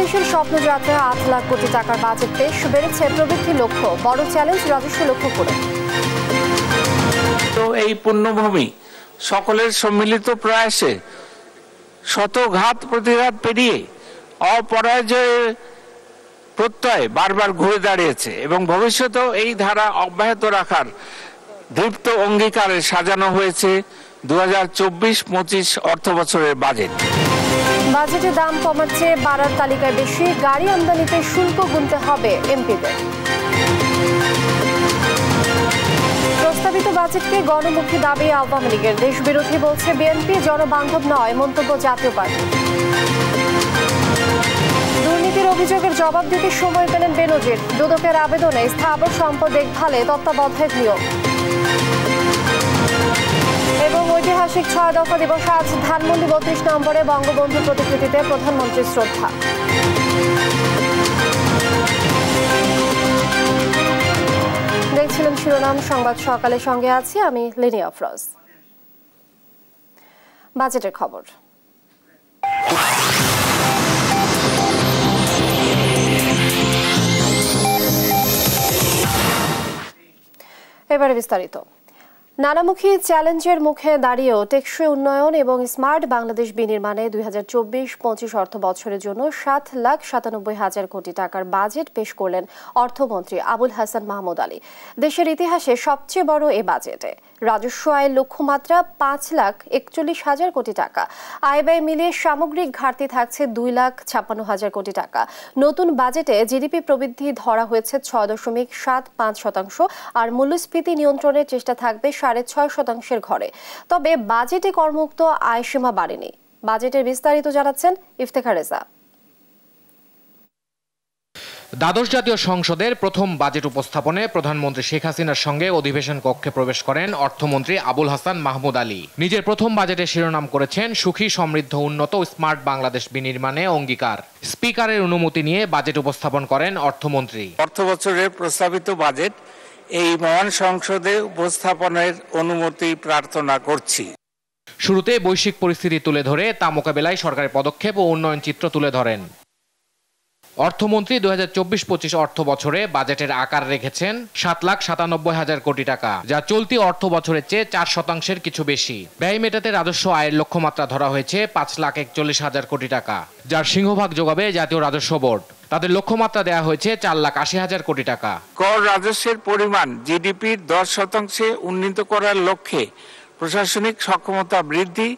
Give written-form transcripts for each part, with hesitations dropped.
বাংলাদেশের স্বপ্নযাত্রা ৮ লাখ কোটি টাকার বাজেট পেশ, বেড়েছে প্রবৃদ্ধি লক্ষ্য, বড় চ্যালেঞ্জ রাজস্ব লক্ষ্য করে। তো এই পুণ্যভূমি সকলের সম্মিলিত প্রয়াসে শত ঘাত প্রতিঘাত পেরিয়ে অপরাজয়ের প্রত্যয় বারবার ঘুরে দাঁড়িয়েছে এবং ভবিষ্যতেও এই ধারা অব্যাহত রাখার দৃপ্ত অঙ্গীকারে সাজানো হয়েছে 2024-25 অর্থ বছরের বাজেট। বাজেটে দাম কমার চেয়ে বাড়ার তালিকায় বেশি, গাড়ি আমদানিতে শুল্ক গুনতে হবে এমপিদের। প্রস্তাবিত বাজেটকে গণমুখী দাবি আওয়ামী লীগের, দেশবিরোধী বলছে বিএনপি, জনবান্ধব নয় মন্তব্য জাতীয় পার্টি। দুর্নীতির অভিযোগের জবাব দিতে সময় পেলেন বেনজির, দুদকের আবেদনে স্থাবর সম্পদ দেখভালে তত্ত্বাবধায়ক নিয়োগ। এবং ঐতিহাসিক 6 দফা দিবস আজ, ধানমন্ডি 32 নম্বরে বঙ্গবন্ধু প্রতিকৃতিতে প্রধানমন্ত্রীর শ্রদ্ধা। দেখছিলেন শিরোনাম সংবাদ সকালে, সঙ্গে আছি আমি লিনি আফরোজ। বাজেটের খবর। এবারে বিস্তারিত। নানামুখী চ্যালেঞ্জের মুখে দাঁড়িয়েও টেকসই উন্নয়ন এবং স্মার্ট বাংলাদেশ বিনির্মাণে 2024-25 অর্থ বছরের জন্য 7,97,000 কোটি টাকার বাজেট পেশ করলেন অর্থমন্ত্রী আবুল হাসান মাহমুদ আলী। দেশের ইতিহাসে সবচেয়ে বড় এ বাজেটে রাজস্ব আয়ের লক্ষ্যমাত্রা 5,41,000 কোটি টাকা। আয় ব্যয় মিলিয়ে সামগ্রিক ঘাটতি থাকছে 2,56,000 কোটি টাকা। নতুন বাজেটে জিডিপি প্রবৃদ্ধি ধরা হয়েছে 6.75%, আর মূল্যস্ফীতি নিয়ন্ত্রণের চেষ্টা থাকবে 6.5% ঘরে। তবে বাজেটে করমুক্ত আয়সীমা বাড়েনি। বাজেটের বিস্তারিত জানাচ্ছেন ইফতেখার রেজা। দ্বাদশ জাতীয় সংসদের প্রথম বাজেট উপস্থাপনে প্রধানমন্ত্রী শেখ হাসিনার সঙ্গে অধিবেশন কক্ষে প্রবেশ করেন অর্থমন্ত্রী আবুল হাসান মাহমুদ আলী। নিজের প্রথম বাজেটে শিরোনাম করেছেন সুখী, সমৃদ্ধ, উন্নত, স্মার্ট বাংলাদেশ বিনির্মাণে অঙ্গীকার। স্পিকারের অনুমতি নিয়ে বাজেট উপস্থাপন করেন অর্থমন্ত্রী। অর্থ বছরের প্রস্তাবিত বাজেট এই মহান সংসদে উপস্থাপনের অনুমতি প্রার্থনা করছি। শুরুতে বৈশ্বিক পরিস্থিতি তুলে ধরে তা মোকাবেলায় সরকারের পদক্ষেপ ও উন্নয়ন চিত্র তুলে ধরেন অর্থমন্ত্রী। 2024-25 অর্থ বছরে বাজেটের আকার রেখেছেন 7,97,000 কোটি টাকা, যা চলতি অর্থ বছরের চেয়ে 4% কিছু বেশি। ব্যয় মেটাতে রাজস্ব আয়ের লক্ষ্যমাত্রা ধরা হয়েছে 5,41,000 কোটি টাকা, যার সিংহভাগ যোগাবে জাতীয় রাজস্ব বোর্ড। তাদের লক্ষ্যমাত্রা দেওয়া হয়েছে 4,80,000 কোটি টাকা। কর রাজস্বের পরিমাণ জিডিপির 10% উন্নীত করার লক্ষ্যে প্রশাসনিক সক্ষমতা বৃদ্ধি,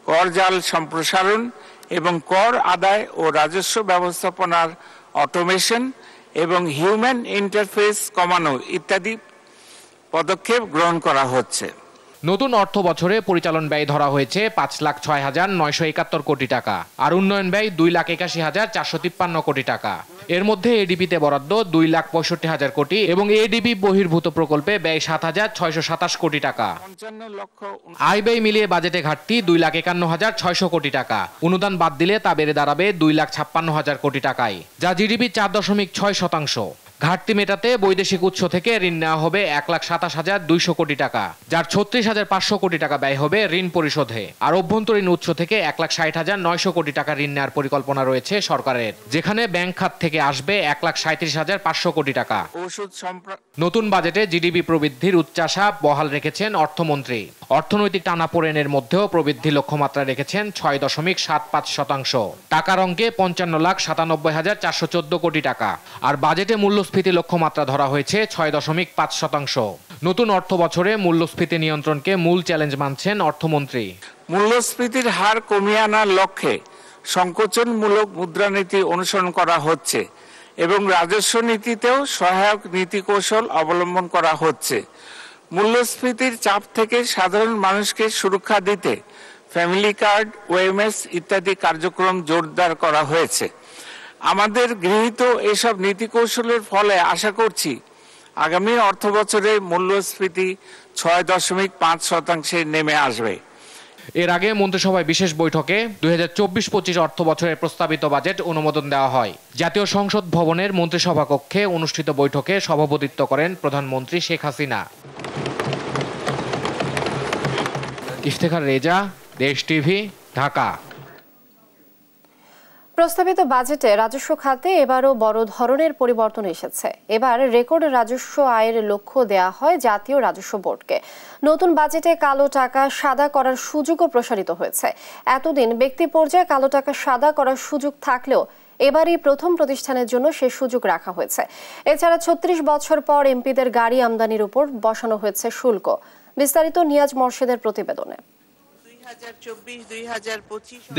কর জাল সম্প্রসারণ এবং কর আদায় ও রাজস্ব ব্যবস্থাপনার অটোমেশন এবং হিউম্যান ইন্টারফেস কমানো ইত্যাদি পদক্ষেপ গ্রহণ করা হচ্ছে। নতুন অর্থ বছরে পরিচালন ব্যয় ধরা হয়েছে 5,06,971 কোটি টাকা, আর উন্নয়ন ব্যয় 2,81,453 কোটি টাকা। এর মধ্যে এডিপিতে বরাদ্দ 2,65,000 কোটি এবং এডিপি বহির্ভূত প্রকল্পে ব্যয় 7,627 কোটি টাকা। আয় ব্যয় মিলিয়ে বাজেটে ঘাটতি 2,51,600 কোটি টাকা। অনুদান বাদ দিলে তা বেড়ে দাঁড়াবে 2,56,000 কোটি টাকায়, যা জিডিপি 4.6%। ঘাটতি মেটাতে বৈদেশিক উৎস থেকে ঋণ নেওয়া হবে 1,27,200 কোটি টাকা, যার 36,500 কোটি টাকা ব্যয় হবে ঋণ পরিশোধে। আর অভ্যন্তরীণ উৎস থেকে 1,60,900 কোটি টাকা ঋণ নেওয়ার পরিকল্পনা রয়েছে সরকারের, যেখানে ব্যাংক খাত থেকে আসবে 1,37,500 কোটি টাকা। নতুন বাজেটে জিডিপি প্রবৃদ্ধির উচ্চাশা বহাল রেখেছেন অর্থমন্ত্রী। অর্থনৈতিক টানাপোড়েনের মধ্যেও প্রবৃদ্ধি লক্ষ্যমাত্রা রেখেছেন 6.75%। টাকার অঙ্কে 55,97,414 কোটি টাকা। আর বাজেটে মূল্যস্ফীতি লক্ষ্যমাত্রা ধরা হয়েছে 6.5%। নতুন অর্থ বছরে মূল্যস্ফীতি নিয়ন্ত্রণকে মূল চ্যালেঞ্জ মানছেন অর্থমন্ত্রী। মূল্যস্ফীতির হার কমিয়ে আনার লক্ষ্যে সংকোচনমূলক মুদ্রানীতি অনুসরণ করা হচ্ছে এবং রাজস্ব নীতিতেও সহায়ক নীতি কৌশল অবলম্বন করা হচ্ছে। মূল্যস্ফীতির চাপ থেকে সাধারণ মানুষকে সুরক্ষা দিতে ফ্যামিলি কার্ড, ওএমএস ইত্যাদি কার্যক্রম জোরদার করা হয়েছে। আমাদের গৃহীত এসব নীতি কৌশলের ফলে আশা করছি আগামী অর্থ বছরে মূল্যস্ফীতি 6.5% নেমে আসবে। এর আগে মন্ত্রিসভায় বিশেষ বৈঠকে 2024-25 অর্থ বছরের প্রস্তাবিত বাজেট অনুমোদন দেওয়া হয়। জাতীয় সংসদ ভবনের মন্ত্রিসভা কক্ষে অনুষ্ঠিত বৈঠকে সভাপতিত্ব করেন প্রধানমন্ত্রী শেখ হাসিনা। ইফতেখার রেজা, দেশ টিভি, ঢাকা। প্রস্তাবিত বাজেটে রাজস্ব খাতে এবারও বড় ধরনের পরিবর্তন এসেছে। এবার রেকর্ড রাজস্ব আয়ের লক্ষ্য দেয়া হয় জাতীয় রাজস্ব বোর্ডকে। নতুন বাজেটে কালো টাকা সাদা করার সুযোগও প্রসারিত হয়েছে। এতদিন ব্যক্তি পর্যায়ে কালো টাকা সাদা করার সুযোগ থাকলেও এবারই প্রথম প্রতিষ্ঠানের জন্য সে সুযোগ রাখা হয়েছে। এছাড়া ৩৬ বছর পর এমপিদের গাড়ি আমদানির উপর বসানো হয়েছে শুল্ক। বিস্তারিত নিয়াজ মোর্শেদের প্রতিবেদনে।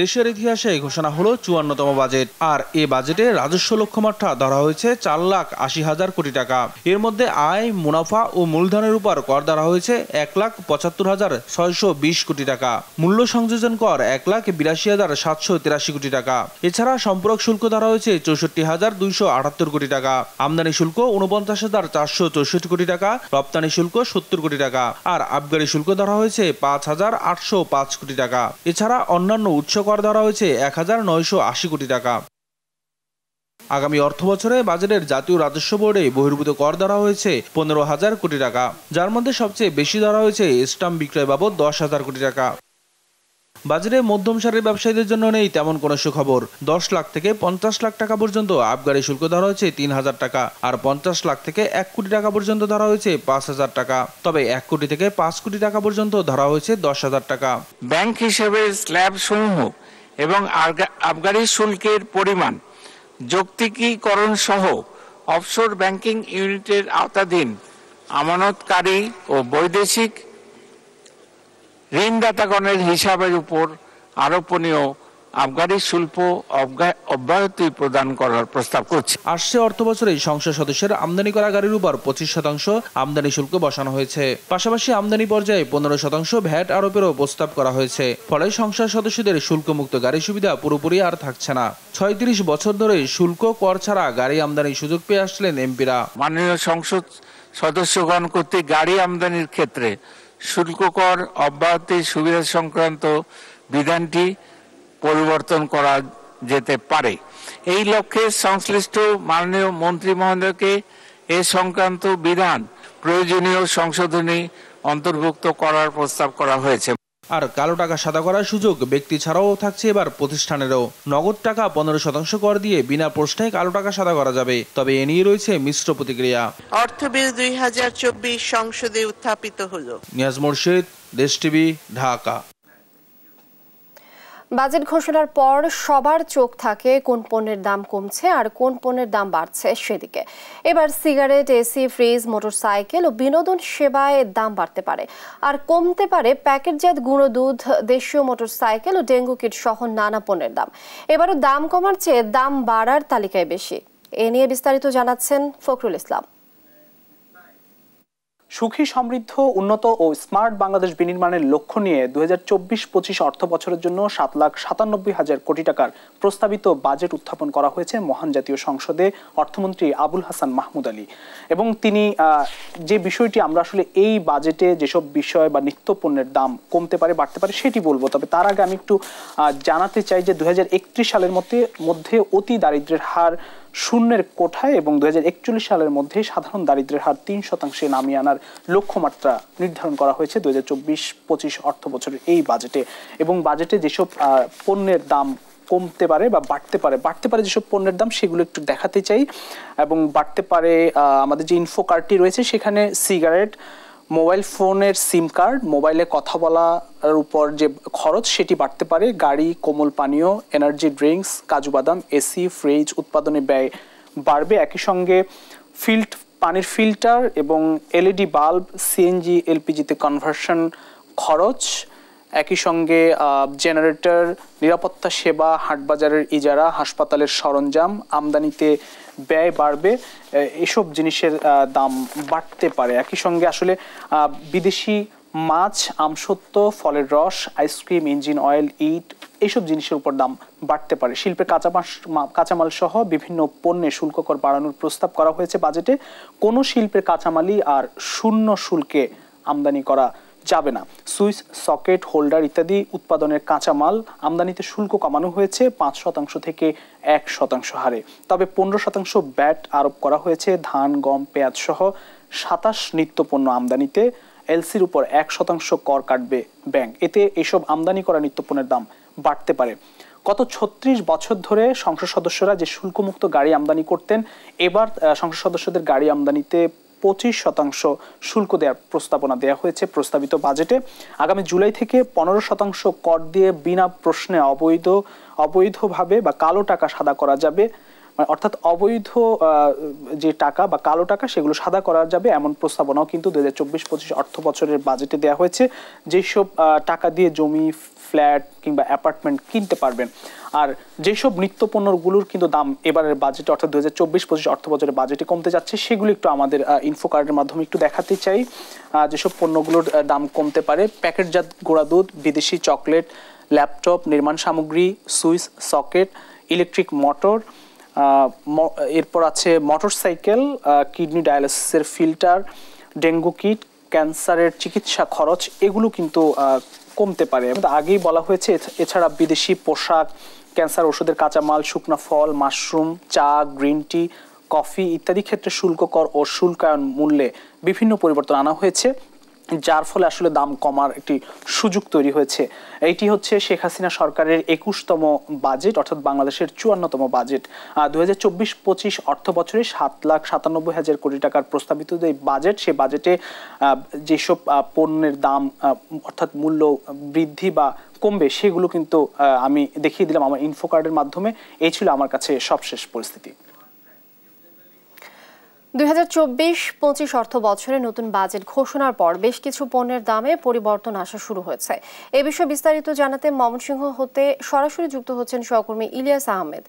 দেশের ইতিহাসে ঘোষণা হলো ৫৪তম বাজেট। আর এ বাজেটে রাজস্ব লক্ষ্যমাত্রা ধরা হয়েছে ৪,৮০,০০০ কোটি টাকা। এর মধ্যে আয়, মুনাফা ও মূলধনের উপর কর ধরা হয়েছে ১,৭৫,৬২০ কোটি টাকা। মূল্য সংযোজন কর ১,৮২,৭৮৩ কোটি টাকা। এছাড়া সম্পূরক শুল্ক ধরা হয়েছে ৬৪,২৭৮ কোটি টাকা। আমদানি শুল্ক ৪৯,৪৬৪ কোটি টাকা। রপ্তানি শুল্ক ৭০ কোটি টাকা। আর আবগারি শুল্ক ধরা হয়েছে ৫,৮০৫ কোটি টাকা। এছাড়া অন্যান্য উৎস কর ধরা হয়েছে ১,৯৮০ কোটি টাকা। আগামী অর্থ বছরে বাজেটের জাতীয় রাজস্ব বোর্ডে বহির্ভূত কর ধরা হয়েছে ১৫,০০০ কোটি টাকা, যার মধ্যে সবচেয়ে বেশি ধরা হয়েছে স্টাম্প বিক্রয় বাবদ ১০,০০০ কোটি টাকা। বাজারে মধ্যম সারির ব্যবসায়ীদের জন্য নেই তেমন কোনো সুখবর। ১০ লাখ থেকে ৫০ লাখ টাকা পর্যন্ত আবগারি শুল্ক ধরা হয়েছে ৩,০০০ টাকা, আর ৫০ লাখ থেকে ১ কোটি টাকা পর্যন্ত ধরা হয়েছে ৫,০০০ টাকা। তবে ১ কোটি থেকে ৫ কোটি টাকা পর্যন্ত ধরা হয়েছে ১০,০০০ টাকা। ব্যাংক হিসেবে স্ল্যাব সমূহ এবং আবগারি শুল্কের পরিমাণ যৌক্তিকীকরণ সহ অফশোর ব্যাংকিং ইউনিটের আওতাধীন আমানতকারী ও বৈদেশিক ঋণদাতাগণের হিসাবের উপর আরোপনীয় আবগারি শুল্ক অব্যাহতি প্রদান করার প্রস্তাব করছে। আসছে অর্থ বছরে সংসদ সদস্যের আমদানি করা গাড়ির উপর ২৫% আমদানি শুল্ক বসানো হয়েছে। পাশাপাশি আমদানি পর্যায়ে ১৫% ভ্যাট আরোপেরও প্রস্তাব করা হয়েছে। ফলে সংসদ সদস্যদের শুল্কমুক্ত গাড়ি সুবিধা পুরোপুরি আর থাকছে না। ৩৬ বছর ধরে শুল্ক কর ছাড়া গাড়ি আমদানির সুযোগ পেয়ে আসলেন এমপিরা। মাননীয় সংসদ সদস্যগণ কর্তৃক গাড়ি আমদানির ক্ষেত্রে শুল্ক কর অব্যাহতির সুবিধা সংক্রান্ত বিধানটি পরিবর্তন করা যেতে পারে। এই লক্ষ্যে সংশ্লিষ্ট মাননীয় মন্ত্রী মহোদয়কে এ সংক্রান্ত বিধান প্রয়োজনীয় সংশোধনী অন্তর্ভুক্ত করার প্রস্তাব করা হয়েছে। আর কালো টাকা সাদা করার সুযোগ ব্যক্তি ছাড়াও থাকছে এবার প্রতিষ্ঠানেরও। নগদ টাকা ১৫% কর দিয়ে বিনা প্রশ্নে কালো টাকা সাদা করা যাবে। তবে এ নিয়ে রয়েছে মিশ্র প্রতিক্রিয়া। অর্থ বিল ২০২৪ সংসদে উত্থাপিত হলো। নিয়াজ মোর্শেদ, দেশ টিভি, ঢাকা। বাজেট ঘোষণার পর সবার চোখ থাকে কোন পণ্যের দাম কমছে আর কোন পণ্যের দাম বাড়ছে সেদিকে। এবার সিগারেট, এসি, ফ্রিজ, মোটরসাইকেল ও বিনোদন সেবায় দাম বাড়তে পারে, আর কমতে পারে প্যাকেটজাত গুঁড়ো দুধ, দেশীয় মোটরসাইকেল ও ডেঙ্গু কিট সহ নানা পণ্যের দাম। এবারও দাম কমার চেয়ে দাম বাড়ার তালিকায় বেশি। এ নিয়ে বিস্তারিত জানাচ্ছেন ফখরুল ইসলাম। সুখী, সমৃদ্ধ, উন্নত ও স্মার্ট বাংলাদেশ বিনির্মাণের লক্ষ্য নিয়ে ২০২৪-২৫ অর্থ বছরের জন্য ৭,৯৭,০০০ কোটি টাকার প্রস্তাবিত বাজেট উত্থাপন করা হয়েছে মহান জাতীয় সংসদে অর্থমন্ত্রী আবুল হাসান মাহমুদ আলী। এবং তিনি যে বিষয়টি আমরা আসলে এই বাজেটে যেসব বিষয় বা নিত্য পণ্যের দাম কমতে পারে, বাড়তে পারে সেটি বলবো। তবে তার আগে আমি একটু জানাতে চাই যে ২০৩১ সালের মধ্যে অতি দারিদ্র্যের হার শূন্যের কোঠায় এবং ২০৪১ সালের মধ্যে সাধারণ দারিদ্র্যের হার ৩% নামিয়ে আনার লক্ষ্যমাত্রা নির্ধারণ করা হয়েছে ২০২৪-২৫ অর্থ বছরের এই বাজেটে। এবং বাজেটে যেসব পণ্যের দাম কমতে পারে বা বাড়তে পারে যেসব পণ্যের দাম সেগুলো একটু দেখাতে চাই। এবং বাড়তে পারে আমাদের যে ইনফো কার্ডটি রয়েছে সেখানে সিগারেট, মোবাইল ফোনের সিম কার্ড, মোবাইলে কথা বলার উপর যে খরচ সেটি বাড়তে পারে। গাড়ি, কোমল পানীয়, এনার্জি ড্রিঙ্কস, কাজু বাদাম, এসি, ফ্রিজ উৎপাদনে ব্যয় বাড়বে। একই সঙ্গে পানির ফিল্টার এবং এলইডি বাল্ব, সিএনজি, এলপিজিতে কনভার্সন খরচ, একই সঙ্গে জেনারেটর, নিরাপত্তা সেবা, হাটবাজারের ইজারা, হাসপাতালের সরঞ্জাম আমদানিতে ব্যয় বাড়বে। এসব জিনিসের দাম বাড়তে পারে। একই সঙ্গে আসলে বিদেশি মাছ, আমসত্ত্ব, ফলের রস, আইসক্রিম, ইঞ্জিন অয়েল, ইট এইসব জিনিসের উপর দাম বাড়তে পারে। শিল্পের কাঁচামাল সহ বিভিন্ন পণ্যে শুল্ক কর বাড়ানোর প্রস্তাব করা হয়েছে বাজেটে। কোনো শিল্পের কাঁচামালই আর শূন্য শুল্কে আমদানি করা যাবে না। সুইচ, সকেট, হোল্ডার ইত্যাদি উৎপাদনের কাঁচামাল আমদানিতে শুল্ক কমানো হয়েছে ৫% থেকে ১% হারে। তবে ১৫% ব্যাট আরোপ করা হয়েছে ধান, গম, পেঁয়াজ সহ ২৭ নিত্যপণ্য আমদানিতে। এলসির উপর ১% কর কাটবে ব্যাংক। এতে এসব আমদানি করা নিত্যপণ্যের দাম বাড়তে পারে। গত ৩৬ বছর ধরে সংসদ সদস্যরা যে শুল্কমুক্ত গাড়ি আমদানি করতেন, এবার সংসদ সদস্যদের গাড়ি আমদানিতে 25% শুল্ক দেওয়ার প্রস্তাবনা দেওয়া হয়েছে প্রস্তাবিত বাজেটে। আগামী জুলাই থেকে 15% কর দিয়ে বিনা প্রশ্নে অবৈধভাবে বা কালো টাকা সাদা করা যাবে, অর্থাৎ অবৈধ যে টাকা বা কালো টাকা সেগুলো সাদা করা যাবে, এমন প্রস্তাবনাও কিন্তু 2024-25 অর্থ বছরের বাজেটে দেওয়া হয়েছে। যেসব টাকা দিয়ে জমি, ফ্ল্যাট কিংবা অ্যাপার্টমেন্ট কিনতে পারবেন, আর যেসব নিত্যপণ্যগুলোর কিন্তু দাম এবারের বাজেটে অর্থাৎ 2024-25 অর্থ বছরের বাজেটে কমতে যাচ্ছে, সেগুলো একটু আমাদের ইনফো কার্ডের মাধ্যমে একটু দেখাতে চাই। যেসব পণ্যগুলোর দাম কমতে পারে: প্যাকেটজাত গুঁড়া দুধ, বিদেশি চকলেট, ল্যাপটপ, নির্মাণ সামগ্রী, সুইচ সকেট, ইলেকট্রিক মোটর, এরপর আছে মোটরসাইকেল, কিডনি ডায়ালিসিসের ফিল্টার, ডেঙ্গু কিট, ক্যান্সারের চিকিৎসা খরচ, এগুলো কিন্তু কমতে পারে। আগেই বলা হয়েছে। এছাড়া বিদেশি পোশাক, ক্যান্সার ওষুধের কাঁচামাল, শুকনা ফল, মাশরুম, চা, গ্রিন টি, কফি ইত্যাদি ক্ষেত্রে শুল্ক কর ও শুল্কায়ন মূল্যে বিভিন্ন পরিবর্তন আনা হয়েছে, যার ফলে আসলে দাম কমার একটি সুযোগ তৈরি হয়েছে। এইটি হচ্ছে শেখ হাসিনা সরকারের 21তম বাজেট, অর্থাৎ বাংলাদেশের 54তম বাজেট। 2024-25 অর্থ বছরে 7,97,000 কোটি টাকার প্রস্তাবিত যে বাজেট, সে বাজেটে যেসব পণ্যের দাম অর্থাৎ মূল্য বৃদ্ধি বা কমবে, সেগুলো কিন্তু আমি দেখিয়ে দিলাম আমার ইনফো কার্ডের মাধ্যমে। এই ছিল আমার কাছে সবশেষ পরিস্থিতি। 2024-25 অর্থ বছরে নতুন বাজেট ঘোষণার পর বেশ কিছু পণ্যের দামে পরিবর্তন আসা শুরু হয়েছে। এ বিষয়ে বিস্তারিত জানাতে ময়মনসিংহ হতে সরাসরি যুক্ত হচ্ছেন সহকর্মী ইলিয়াস আহমেদ।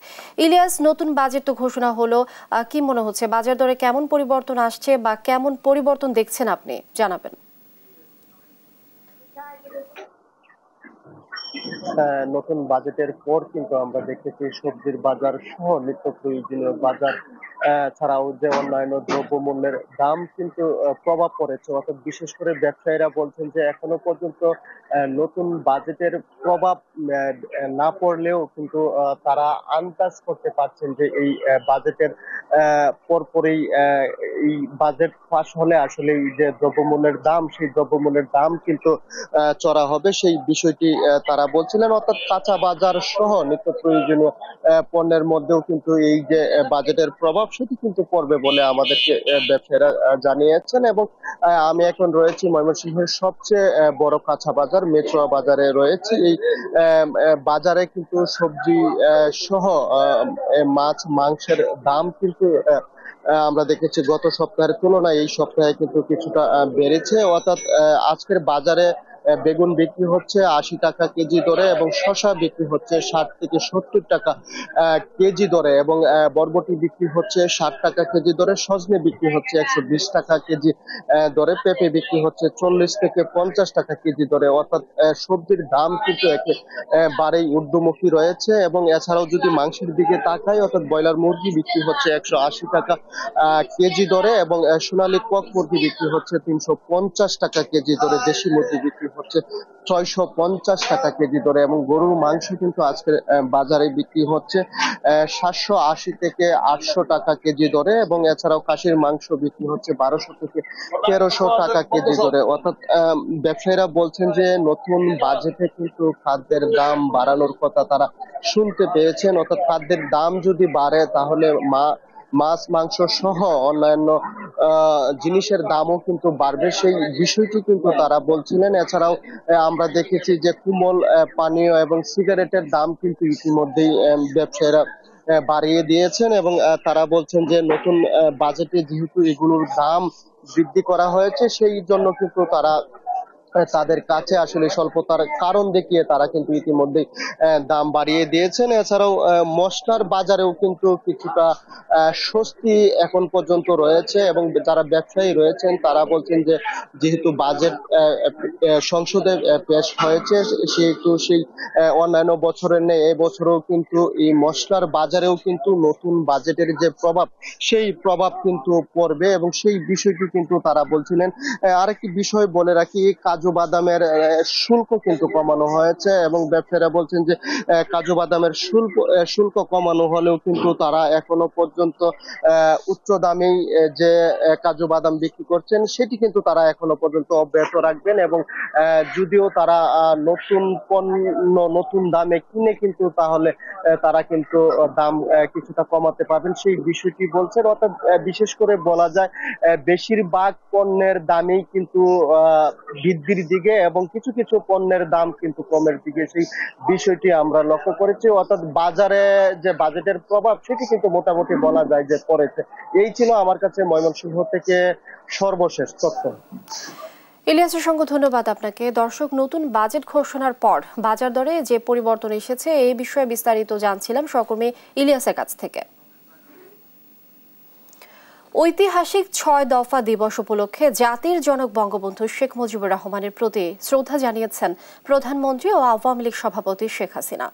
ইলিয়াস, নতুন বাজেট তো ঘোষণা হলো, কি মনে হচ্ছে বাজার দরে কেমন পরিবর্তন আসছে বা কেমন পরিবর্তন দেখছেন আপনি, জানাবেন। নতুন বাজেটের পর কিন্তু আমরা দেখেছি সবজির বাজার সহ নিত্য প্রয়োজনীয় বাজার ছাড়াও যে অন্যান্য দ্রব্যমূল্যের দাম কিন্তু প্রভাব পড়েছে। অর্থাৎ বিশেষ করে ব্যবসায়ীরা বলছেন যে এখনো পর্যন্ত নতুন বাজেটের প্রভাব না পড়লেও কিন্তু তারা আন্দাজ করতে পারছেন যে এই বাজেটের পরপরই এই বাজেট পাস হলে আসলে এই যে দ্রব্যমূল্যের দাম, সেই দ্রব্যমূল্যের দাম কিন্তু চড়া হবে, সেই বিষয়টি তারা বলছিলেন। অর্থাৎ কাঁচা বাজার সহ নিত্য প্রয়োজনীয় পণ্যের মধ্যেও কিন্তু এই যে বাজেটের প্রভাব, সেটি কিন্তু পড়বে বলে আমাদেরকে ব্যবসায়ীরা জানিয়েছেন। এবং আমি এখন রয়েছি ময়মনসিংহের সবচেয়ে বড় কাঁচা বাজার মেট্রো বাজারে রয়েছে। এই বাজারে কিন্তু সবজি সহ মাছ, মাংসের দাম কিন্তু আমরা দেখেছি গত সপ্তাহের তুলনায় এই সপ্তাহে কিন্তু কিছুটা বেড়েছে। অর্থাৎ আজকের বাজারে বেগুন বিক্রি হচ্ছে 80 টাকা কেজি দরে এবং শসা বিক্রি হচ্ছে 60 থেকে 70 টাকা কেজি দরে এবং বরবটি বিক্রি হচ্ছে 60 টাকা কেজি দরে, সজনে বিক্রি হচ্ছে 120 টাকা কেজি দরে, পেঁপে বিক্রি হচ্ছে 40 থেকে 50 টাকা কেজি দরে। অর্থাৎ সবজির দাম কিন্তু একেবারেই ঊর্ধ্বমুখী রয়েছে। এবং এছাড়াও যদি মাংসের দিকে তাকাই, অর্থাৎ ব্রয়লার মুরগি বিক্রি হচ্ছে 180 টাকা কেজি দরে এবং সোনালী কক মুরগি বিক্রি হচ্ছে 350 টাকা কেজি দরে, দেশি মুরগি বিক্রি হচ্ছে 650 টাকা কেজি দরে এবং গরুর মাংস কিন্তু আজকের বাজারে বিক্রি হচ্ছে 780 থেকে 800 টাকা কেজি দরে এবং এছাড়াও খাসির মাংস বিক্রি হচ্ছে 1200 থেকে 1300 টাকা কেজি দরে। অর্থাৎ ব্যবসায়ীরা বলছেন যে নতুন বাজেটে কিন্তু খাদ্যের দাম বাড়ানোর কথা তারা শুনতে পেয়েছেন। অর্থাৎ খাদ্যের দাম যদি বাড়ে তাহলে মাছ, মাংস সহ অন্যান্য জিনিসের দামও কিন্তু বাড়বে, সেই বিষয়টি কিন্তু তারা বলছিলেন। এছাড়াও আমরা দেখেছি যে কুমল পানীয় এবং সিগারেটের দাম কিন্তু ইতিমধ্যেই ব্যবসায়ীরা বাড়িয়ে দিয়েছেন এবং তারা বলছেন যে নতুন বাজেটে যেহেতু এগুলোর দাম বৃদ্ধি করা হয়েছে, সেই জন্য কিন্তু তারা তাদের কাছে আসলে স্বল্পতার কারণ দেখিয়ে তারা কিন্তু ইতিমধ্যে দাম বাড়িয়ে দিয়েছেন। এছাড়াও মশলার বাজারেও কিন্তু কিছুটা স্বস্তি এখন পর্যন্ত রয়েছে এবং যারা ব্যবসায়ী রয়েছেন তারা বলছেন যে যেহেতু বাজেট সংসদে পেশ হয়েছে, সেহেতু সেই অন্যান্য বছরের নেই এবছরও কিন্তু এই মশলার বাজারেও কিন্তু নতুন বাজেটের যে প্রভাব, সেই প্রভাব কিন্তু পড়বে এবং সেই বিষয়টি কিন্তু তারা বলছিলেন। আরেকটি বিষয় বলে রাখি, কাজু বাদামের শুল্ক কিন্তু কমানো হয়েছে এবং ব্যবসায়ীরা বলছেন যে কাজু বাদামের শুল্ক কমানো হলেও কিন্তু তারা এখনো পর্যন্ত উচ্চ দামেই যে কাজু বাদাম বিক্রি করছেন সেটি কিন্তু তারা এখনো পর্যন্ত অব্যাহত রাখবেন এবং যদিও তারা নতুন দামে কিনে কিন্তু তাহলে তারা কিন্তু দাম কিছুটা কমাতে পারবেন সেই বিষয়টি বলছেন। অর্থাৎ বিশেষ করে বলা যায় বেশিরভাগ পণ্যের দামই কিন্তু বৃদ্ধির দিকে এবং কিছু কিছু পণ্যের দাম কিন্তু কমের দিকে, সেই বিষয়টি আমরা লক্ষ্য করেছি। অর্থাৎ বাজারে যে বাজেটের প্রভাব সেটি কিন্তু মোটামুটি বলা যায় যে পড়েছে। এই ছিল আমার কাছে ময়মনসিংহ থেকে সর্বশেষ তথ্য। ইলিয়াসের সঙ্গে ধন্যবাদ আপনাকে। দর্শক, নতুন বাজেট ঘোষণার পর বাজার দরে যে পরিবর্তন এসেছে এই বিষয়ে বিস্তারিত জানছিলাম সহকর্মী ইলিয়াসের কাছ থেকে। ঐতিহাসিক ৬ দফা দিবস উপলক্ষে জাতির জনক বঙ্গবন্ধু শেখ মুজিবুর রহমানের প্রতি শ্রদ্ধা জানিয়েছেন প্রধানমন্ত্রী ও আওয়ামী লীগ সভাপতি শেখ হাসিনা।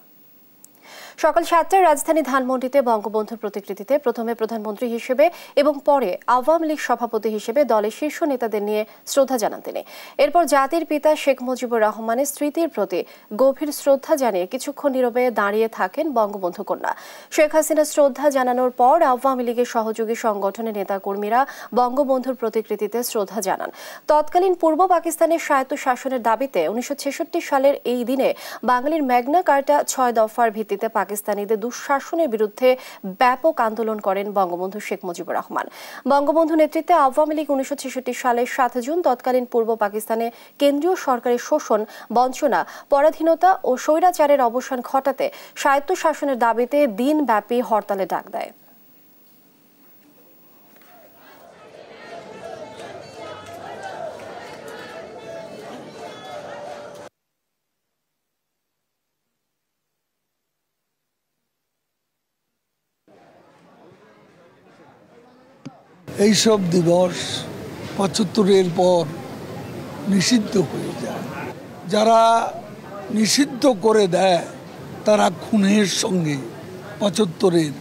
সকাল ৭টায় রাজধানী ধানমন্ডিতে বঙ্গবন্ধুর প্রতিকৃতিতে প্রথমে প্রধানমন্ত্রী হিসেবে এবং পরে আওয়ামী লীগ সভাপতি হিসেবে দলের শীর্ষ নেতাদের নিয়ে শ্রদ্ধা জানান তিনি। এরপর জাতির পিতা শেখ মুজিবুর রহমানের স্মৃতির প্রতি গভীর শ্রদ্ধা জানিয়ে কিছুক্ষণ নীরবে দাঁড়িয়ে থাকেন বঙ্গবন্ধু কন্যা। শেখ হাসিনা শ্রদ্ধা জানানোর পর আওয়ামী লীগের সহযোগী সংগঠনের নেতাকর্মীরা বঙ্গবন্ধুর প্রতিকৃতিতে শ্রদ্ধা জানান। তৎকালীন পূর্ব পাকিস্তানের স্বায়ত্ত শাসনের দাবিতে ১৯৬৬ সালের এই দিনে বাঙালির ম্যাগনা কার্টা ৬ দফার ভিত্তিতে পাকিস্তানিদের দুঃশাসনের বিরুদ্ধে ব্যাপক আন্দোলন করেন বঙ্গবন্ধু শেখ মুজিবুর রহমান। বঙ্গবন্ধু নেতৃত্বে আওয়ামী লীগ ১৯৬৬ সালের ৭ জুন তৎকালীন পূর্ব পাকিস্তানে কেন্দ্রীয় সরকারের শোষণ, বঞ্চনা, পরাধীনতা ও স্বৈরাচারের অবসান ঘটাতে স্বায়ত্ত শাসনের দাবিতে দিনব্যাপী হরতালে ডাক দেয়। এইসব দিবস ৭৫-এর পর নিষিদ্ধ হয়ে যায়। যারা নিষিদ্ধ করে দেয় তারা খুনের সঙ্গে ৭৫-এর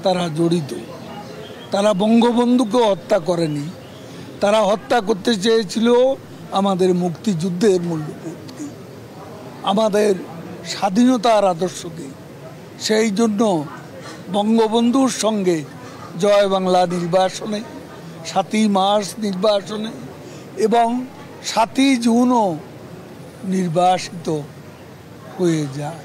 তারা জড়িত। তারা বঙ্গবন্ধুকে হত্যা করেনি, তারা হত্যা করতে চেয়েছিল আমাদের মুক্তিযুদ্ধের মূল্যবোধকে, আমাদের স্বাধীনতার আদর্শকে। সেই জন্য বঙ্গবন্ধুর সঙ্গে জয় বাংলা নির্বাসনে, ৭ই মার্চ নির্বাসনে এবং ৭ই জুনও নির্বাসিত হয়ে যায়।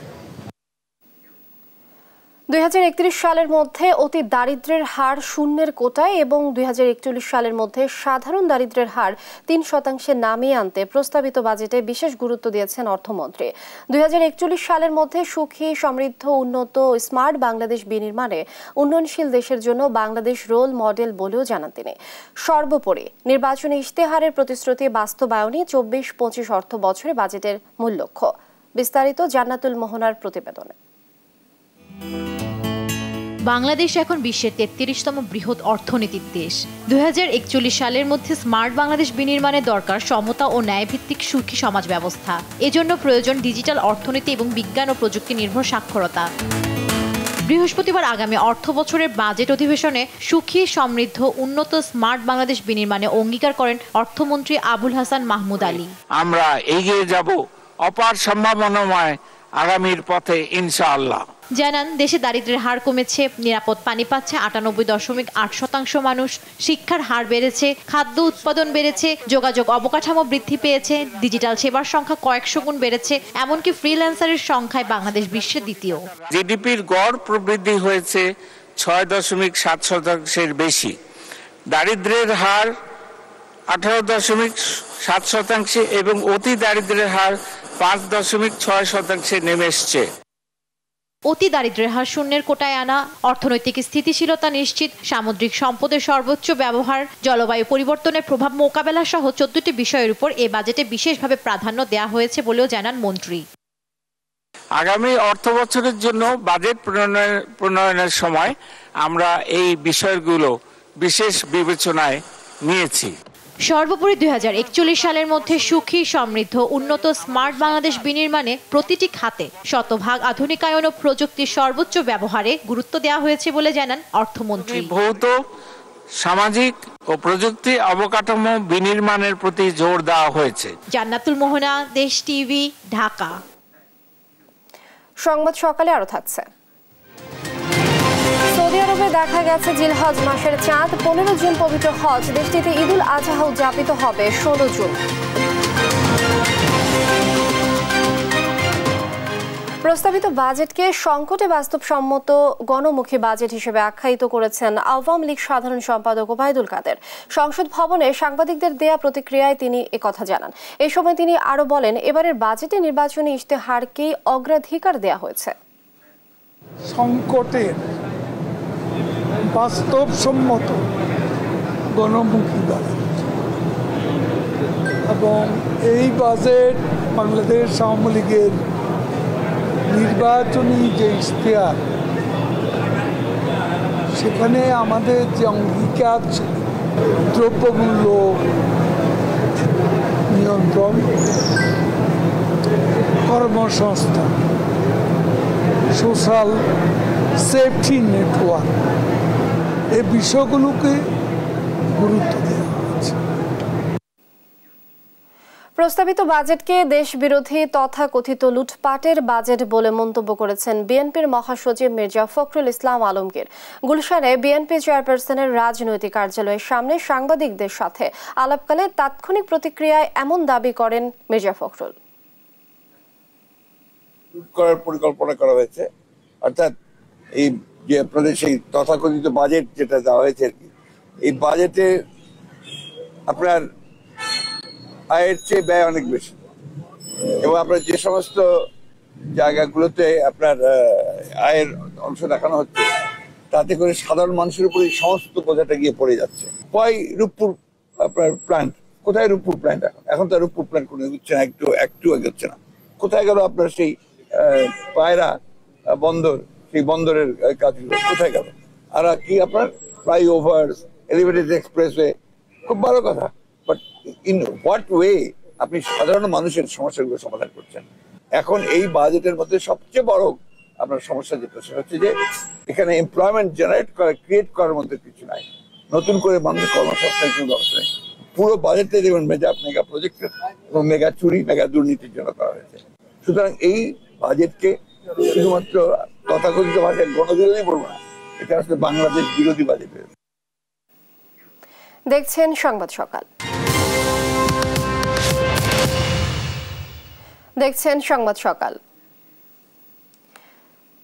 ২০৩১ সালের মধ্যে অতি দারিদ্র্যের হার শূন্যের কোটায় এবং ২০৪১ সালের মধ্যে সাধারণ দারিদ্র্যের হার ৩% নামিয়ে আনতে প্রস্তাবিত বাজেটে বিশেষ গুরুত্ব দিয়েছেন অর্থমন্ত্রী। ২০৪১ সালের মধ্যে সুখী, সমৃদ্ধ, উন্নত ও স্মার্ট বাংলাদেশ বিনির্মাণে উন্নয়নশীল দেশের জন্য বাংলাদেশ রোল মডেল বলেও জানান তিনি। সর্বোপরি নির্বাচনী ইশতেহারের প্রতিশ্রুতি বাস্তবায়নই ২৪-২৫ অর্থ বছরে বাজেটের মূল লক্ষ্য। বিস্তারিত জান্নাতুল মোহনার প্রতিবেদনে। বাংলাদেশ এখন বিশ্বের ৩৩তম বৃহৎ অর্থনীতির দেশ। ২০৪১ সালের মধ্যে স্মার্ট বাংলাদেশ বিনির্মাণে দরকার সমতা ও ন্যায়ভিত্তিক সুখী সমাজ ব্যবস্থা। এজন্য প্রয়োজন ডিজিটাল অর্থনীতি এবং বিজ্ঞান ও প্রযুক্তি নির্ভর সাক্ষরতা। বৃহস্পতিবার আগামী অর্থ বছরের বাজেট অধিবেশনে সুখী, সমৃদ্ধ, উন্নত, স্মার্ট বাংলাদেশ বিনির্মাণে অঙ্গীকার করেন অর্থমন্ত্রী আবুল হাসান মাহমুদ আলী। আমরা এগিয়ে যাব অপার সম্ভাবনাময় আগামীর পথে ইনশাআল্লাহ। জানান, দেশে দারিদ্র্যের হার কমেছে, নিরাপদ পানি পাচ্ছে ৯৮.৮% মানুষ, শিক্ষার হার বেড়েছে, খাদ্য উৎপাদন বেড়েছে, যোগাযোগ অবকাঠামো বৃদ্ধি পেয়েছে, ডিজিটাল সেবার সংখ্যা কয়েকশো গুণ বেড়েছে, এমনকি ফ্রিল্যান্সারের সংখ্যায় বাংলাদেশ বিশ্বের দ্বিতীয়। জিডিপির গড় প্রবৃদ্ধি হয়েছে ৬.৭% বেশি। দারিদ্র্যের হার ১৮.৭% এবং অতি দারিদ্র্যের হার ৫.৬% নেমে এসছে। অতি দারিদ্র্যের হার শূন্যের কোটায় আনা, অর্থনৈতিক স্থিতিশীলতা নিশ্চিত, সামুদ্রিক সম্পদের সর্বোচ্চ ব্যবহার, জলবায়ু পরিবর্তনের প্রভাব মোকাবেলা সহ ১৪টি বিষয়ের উপর এ বাজেটে বিশেষভাবে প্রাধান্য দেওয়া হয়েছে বলেও জানান মন্ত্রী। আগামী অর্থ বছরের জন্য বাজেট প্রণয়নের সময় আমরা এই বিষয়গুলো বিশেষ বিবেচনায় নিয়েছি। সর্বোপরি ২০৪১ সালের মধ্যে সুখী, সমৃদ্ধ, উন্নত, স্মার্ট বাংলাদেশ বিনির্মাণে প্রতিটি খাতে শতভাগ আধুনিকায়ন ও প্রযুক্তির সর্বোচ্চ ব্যবহারে গুরুত্ব দেওয়া হয়েছে বলে জানান অর্থমন্ত্রী। ভৌত সামাজিক ও প্রযুক্তি অবকাঠামো বিনির্মাণের প্রতি জোর দেওয়া হয়েছে। জান্নাতুল মোহনা, দেশ টিভি, ঢাকা। সংবাদ সকালে আরো থাকছে। সৌদি আরবে দেখা গেছে জিলহজ মাসের চাঁদ। 15 জুন পবিত্র হজ। দেশটিতে ঈদুল আজহা উদযাপিত হবে 16 জুন। প্রস্তাবিত বাজেটকে সংকটে বাস্তবসম্মত গণমুখী বাজেট হিসেবে আখ্যায়িত করেছেন আওয়ামী লীগ সাধারণ সম্পাদক ওবায়দুল কাদের। সংসদ ভবনে সাংবাদিকদের দেয়া প্রতিক্রিয়ায় তিনি একথা জানান। এই সময় তিনি আরো বলেন, এবারের বাজেটে নির্বাচনী ইশতেহারকেই অগ্রাধিকার দেয়া হয়েছে। সংকটের বাস্তবসম্মত গণমুখী বাজেট এবং এই বাজেট বাংলাদেশ আওয়ামী লীগের নির্বাচনী যে ইশতেহার, সেখানে আমাদের যে অঙ্গীকার ছিল দ্রব্যমূল্য নিয়ন্ত্রণ, কর্মসংস্থান, সোশ্যাল সেফটি নেটওয়ার্ক, এই বিষয়গুলোকে গুরুত্ব দেওয়া হয়েছে। প্রস্তাবিত বাজেটকে দেশ বিরোধী তথা কথিত লুটপাটের বাজেট বলে মন্তব্য করেছেন বিএনপির মহাসচিব মির্জা ফখরুল ইসলাম আলমগীর। গুলশানে বিএনপি চেয়ারপারসনের রাজনৈতিক কার্যালয়ের সামনে সাংবাদিকদের সাথে আলাপকালে তাৎক্ষণিক প্রতিক্রিয়ায় এমন দাবি করেন মির্জা ফখরুল। করার পরিকল্পনা করা হয়েছে, অর্থাৎ এই যে আপনাদের সেই তথাকথিত বাজেট যেটা দেওয়া হয়েছে আর কি, এই বাজেটে আপনার আয়ের চেয়ে ব্যয় অনেক বেশি, এবং আপনার যে সমস্ত জায়গাগুলোতে আপনার আয়ের অংশ দেখানো হচ্ছে, তাতে করে সাধারণ মানুষের উপরে সমস্ত বোঝাটা গিয়ে পড়ে যাচ্ছে। কয় রূপপুর আপনার প্ল্যান্ট, কোথায় রূপপুর প্ল্যান্ট? এখন তো রূপপুর প্ল্যান্ট কোনো হচ্ছে না, একটু এগোচ্ছে না। কোথায় গেল আপনার সেই পায়রা বন্দর, সেই বন্দরের কাজগুলো কোথায় গেল? আর কি আপনার ফ্লাইওভার, এলিভেটেড এক্সপ্রেসওয়ে, খুব ভালো কথা, বাট ইন হোয়াট ওয়ে আপনি সাধারণ মানুষের সমস্যাগুলো সমাধান করছেন? এখন এই বাজেটের মধ্যে সবচেয়ে বড় আপনার সমস্যা যেটা, সেটা হচ্ছে যে এখানে এমপ্লয়মেন্ট জেনারেট করা, ক্রিয়েট করার মধ্যে কিছু নাই, নতুন করে মানুষের কর্মসংস্থানের কোনো ব্যবস্থা নেই। পুরো বাজেটটা দেখবেন মেগা প্রজেক্টের এবং মেগা চুরি, মেগা দুর্নীতির জন্য করা হয়েছে। সুতরাং এই বাজেটকে শুধুমাত্র তথাকথিত ভাষায় গণবিরোধী বলবো না, এটা আসলে বাংলাদেশ বিরোধী বাজেট। দেখছেন সংবাদ সকাল।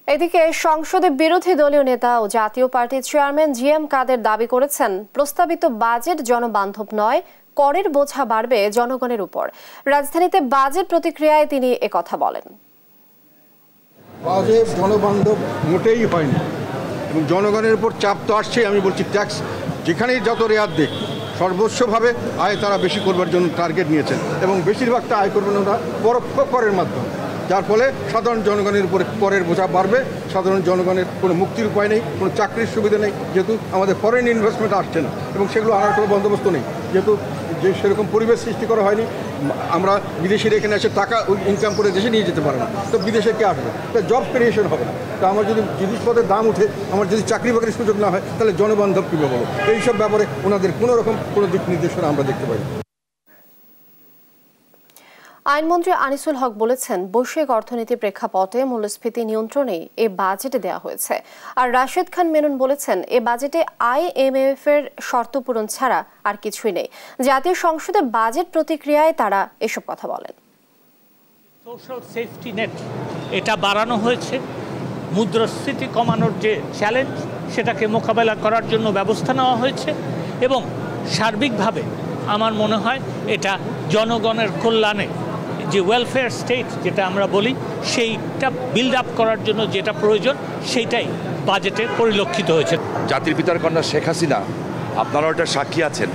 এদিকে সংসদে বিরোধী দলীয় নেতা ও জাতীয় পার্টির চেয়ারম্যান জিএম কাদের দাবি করেছেন, প্রস্তাবিত বাজেট জনবান্ধব নয়, করের বোঝা বাড়বে জনগণের উপর। রাজধানীতে বাজেট প্রতিক্রিয়ায় তিনি একথা বলেন। বাজেট জনবান্ধব মোটেই হয়নি, এবং জনগণের উপর চাপ তো আসছে। আমি বলছি ট্যাক্স যেখানেই যত রেয়াত দেখ, সর্বস্বভাবে আয় তারা বেশি করবার জন্য টার্গেট নিয়েছেন, এবং বেশিরভাগটা আয় করবেন ওরা পরোক্ষ করের মাধ্যমে, যার ফলে সাধারণ জনগণের উপরে করের বোঝা বাড়বে। সাধারণ জনগণের কোনো মুক্তির উপায় নেই, কোনো চাকরির সুবিধা নেই, যেহেতু আমাদের ফরেন ইনভেস্টমেন্ট আসছে না, এবং সেগুলো আনার কোনো বন্দোবস্ত নেই, যেহেতু যে সেরকম পরিবেশ সৃষ্টি করা হয়নি। আমরা বিদেশিরা এখানে এসে টাকা ইনকাম করে দেশে নিয়ে যেতে পারে না, তো বিদেশে কে আসবে? তো জব ক্রিয়েশন হবে না। তো আমার যদি জিনিসপত্রের দাম উঠে, আমার যদি চাকরি বাকরির সুযোগ না হয়, তাহলে জনবান্ধব কীভাবে বলো? এইসব ব্যাপারে ওনাদের কোনো রকম কোনো দিক নির্দেশনা আমরা দেখতে পাই। আইনমন্ত্রী আনিসুল হক বলেছেন, বৈশ্বিক অর্থনীতির প্রেক্ষাপটে মূল্যস্ফীতি নিয়ন্ত্রণেই এ বাজেটে দেওয়া হয়েছে। আর রাশেদ খান মেনন বলেছেন, এ বাজেটে IMF এর শর্ত পূরণ ছাড়া আর কিছুই নেই। জাতীয় সংসদে বাজেট প্রতিক্রিয়ায় তারা এসব কথা বলেন। সোশ্যাল সেফটি নেট এটা বাড়ানো হয়েছে, মুদ্রাস্ফীতি কমানোর যে চ্যালেঞ্জ সেটাকে মোকাবেলা করার জন্য ব্যবস্থা নেওয়া হয়েছে, এবং সার্বিকভাবে আমার মনে হয় এটা জনগণের কল্যাণে যে ওয়েলফেয়ার স্টেট যেটা আমরা বলি, সেইটা বিল্ড আপ করার জন্য যেটা প্রয়োজন সেইটাই বাজেটে পরিলক্ষিত হয়েছে। জাতির পিতার কন্যা শেখ হাসিনা, আপনারা ওটা সাক্ষী আছেন,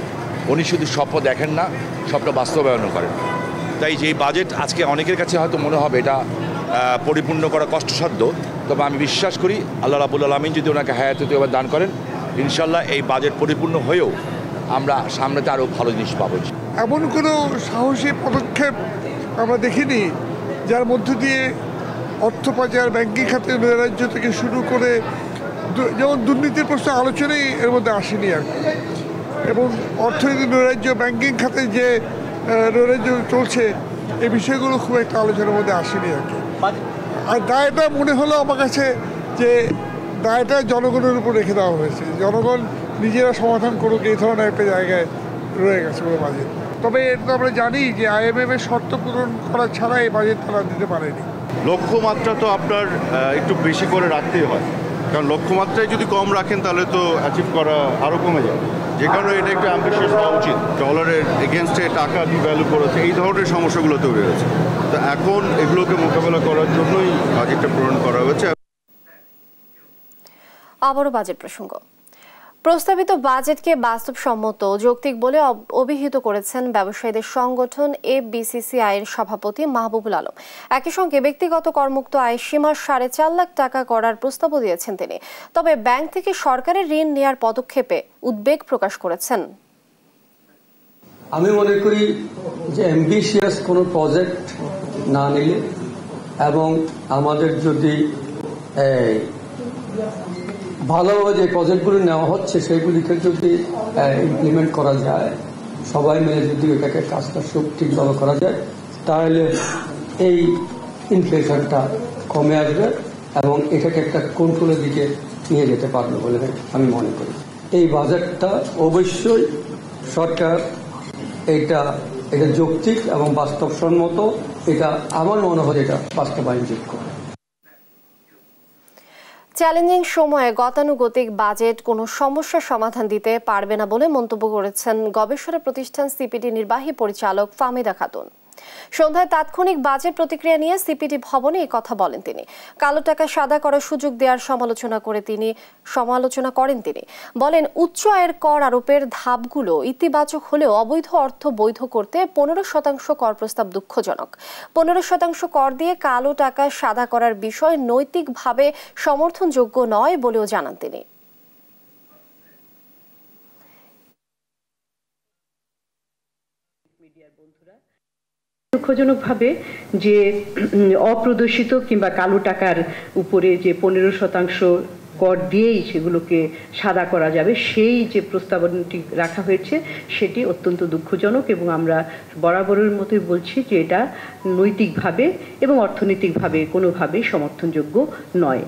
উনি শুধু স্বপ্ন দেখেন না, স্বপ্ন বাস্তবায়নও করেন। তাই যে বাজেট আজকে অনেকের কাছে হয়তো মনে হবে এটা পরিপূর্ণ করা কষ্টসাধ্য, তবে আমি বিশ্বাস করি আল্লাহ রাব্বুল আলামিন যদি ওনাকে হায়াতে তৈয়বা দান করেন, ইনশাল্লাহ এই বাজেট পরিপূর্ণ হয়েও আমরা সামনেতে আরও ভালো জিনিস পাবো। এমন কোনো সাহসী পদক্ষেপ আমরা দেখিনি যার মধ্য দিয়ে অর্থ পাচার, ব্যাংকিং খাতের নৈরাজ্য থেকে শুরু করে যেমন দুর্নীতির প্রশ্ন আলোচনাই এর মধ্যে আসেনি আর কি, এবং অর্থনীতি নৈরাজ্য ব্যাংকিং খাতে যে নৈরাজ্য চলছে এই বিষয়গুলো খুব একটা আলোচনার মধ্যে আসেনি আর কি। আর দায়টা মনে হলো আমার কাছে যে দায়টা জনগণের উপর রেখে দেওয়া হয়েছে, জনগণ নিজেরা সমাধান করুক এই ধরনের একটা জায়গায় রয়ে গেছে পুরো বাজেট। তবে এটা আমরা জানি যে IMF এর শর্ত পূরণ করা ছাড়া এই বাজেট তারা দিতে পারেনি। লক্ষ্যমাত্রা তো আপনার একটু বেশি করে রাখতেই হয়, কারণ লক্ষ্যমাত্রায় যদি কম রাখেন তাহলে তো অ্যাচিভ করা আরও কমে যায়, যে কারণে এটা একটু অ্যাম্বিশিয়াস হওয়া উচিত। ডলারের এগেনস্টে টাকা ডিভ্যালু করেছে, এই ধরনের সমস্যাগুলো তৈরি হয়েছে। তো এখন এগুলোকে মোকাবেলা করার জন্যই বাজেটটা প্রণয়ন করা হয়েছে। আবারও বাজেট প্রসঙ্গ। প্রস্তাবিত বাজেটকে বাস্তবসম্মত যৌক্তিক বলে অভিহিত করেছেন ব্যবসায়ীদের সংগঠন FBCCI এর সভাপতি মাহবুবুল আলম। একই সঙ্গে ব্যক্তিগত করমুক্ত আয় সীমা 4.5 লাখ টাকা করার প্রস্তাবও দিয়েছেন তিনি। তবে ব্যাংক থেকে সরকারের ঋণ নেওয়ার পদক্ষেপে উদ্বেগ প্রকাশ করেছেন। আমি মনে করি যে অ্যাম্বিশিয়াস কোনো প্রজেক্ট না নিলে এবং আমাদের যদি ভালোভাবে যে প্রজেক্টগুলো নেওয়া হচ্ছে সেগুলিকে যদি ইমপ্লিমেন্ট করা যায়, সবাই মিলে যদি এটাকে কাজটা ঠিকভাবে করা যায়, তাহলে এই ইনফ্লেশনটা কমে আসবে এবং এটাকে একটা কন্ট্রোলের দিকে নিয়ে যেতে পারবে বলে আমি মনে করি। এই বাজেটটা অবশ্যই সরকার এটা যৌক্তিক এবং বাস্তবসম্মত, এটা আমার মনে হয় এটা বাস্তবায়নযোগ্য। চ্যালেঞ্জিং সময়ে গতানুগতিক বাজেট কোনো সমস্যার সমাধান দিতে পারবে না বলে মন্তব্য করেছেন গবেষণা প্রতিষ্ঠান সিপিডি নির্বাহী পরিচালক ফাহমিদা খাতুন। সন্ধ্যায় তাৎক্ষণিক বাজেট প্রতিক্রিয়া নিয়ে সিপিডি ভবনে এই কথা বলেন তিনি। কালো টাকা সাদা করার সুযোগ দেওয়ার সমালোচনা করেন তিনি। বলেন, উচ্চ আয়ের কর আরোপের ধাপগুলো ইতিবাচক হলেও অবৈধ অর্থ বৈধ করতে 15% কর প্রস্তাব দুঃখজনক। 15% কর দিয়ে কালো টাকা সাদা করার বিষয় নৈতিকভাবে সমর্থনযোগ্য নয় বলেও জানান তিনি। দুঃখজনকভাবে যে অপ্রদর্শিত কিংবা কালো টাকার উপরে যে 15% কর দিয়েই সেগুলোকে সাদা করা যাবে, সেই যে প্রস্তাবনাটি রাখা হয়েছে সেটি অত্যন্ত দুঃখজনক এবং আমরা বরাবরের মতোই বলছি যে এটা নৈতিকভাবে এবং অর্থনৈতিকভাবে কোনোভাবেই সমর্থনযোগ্য নয়।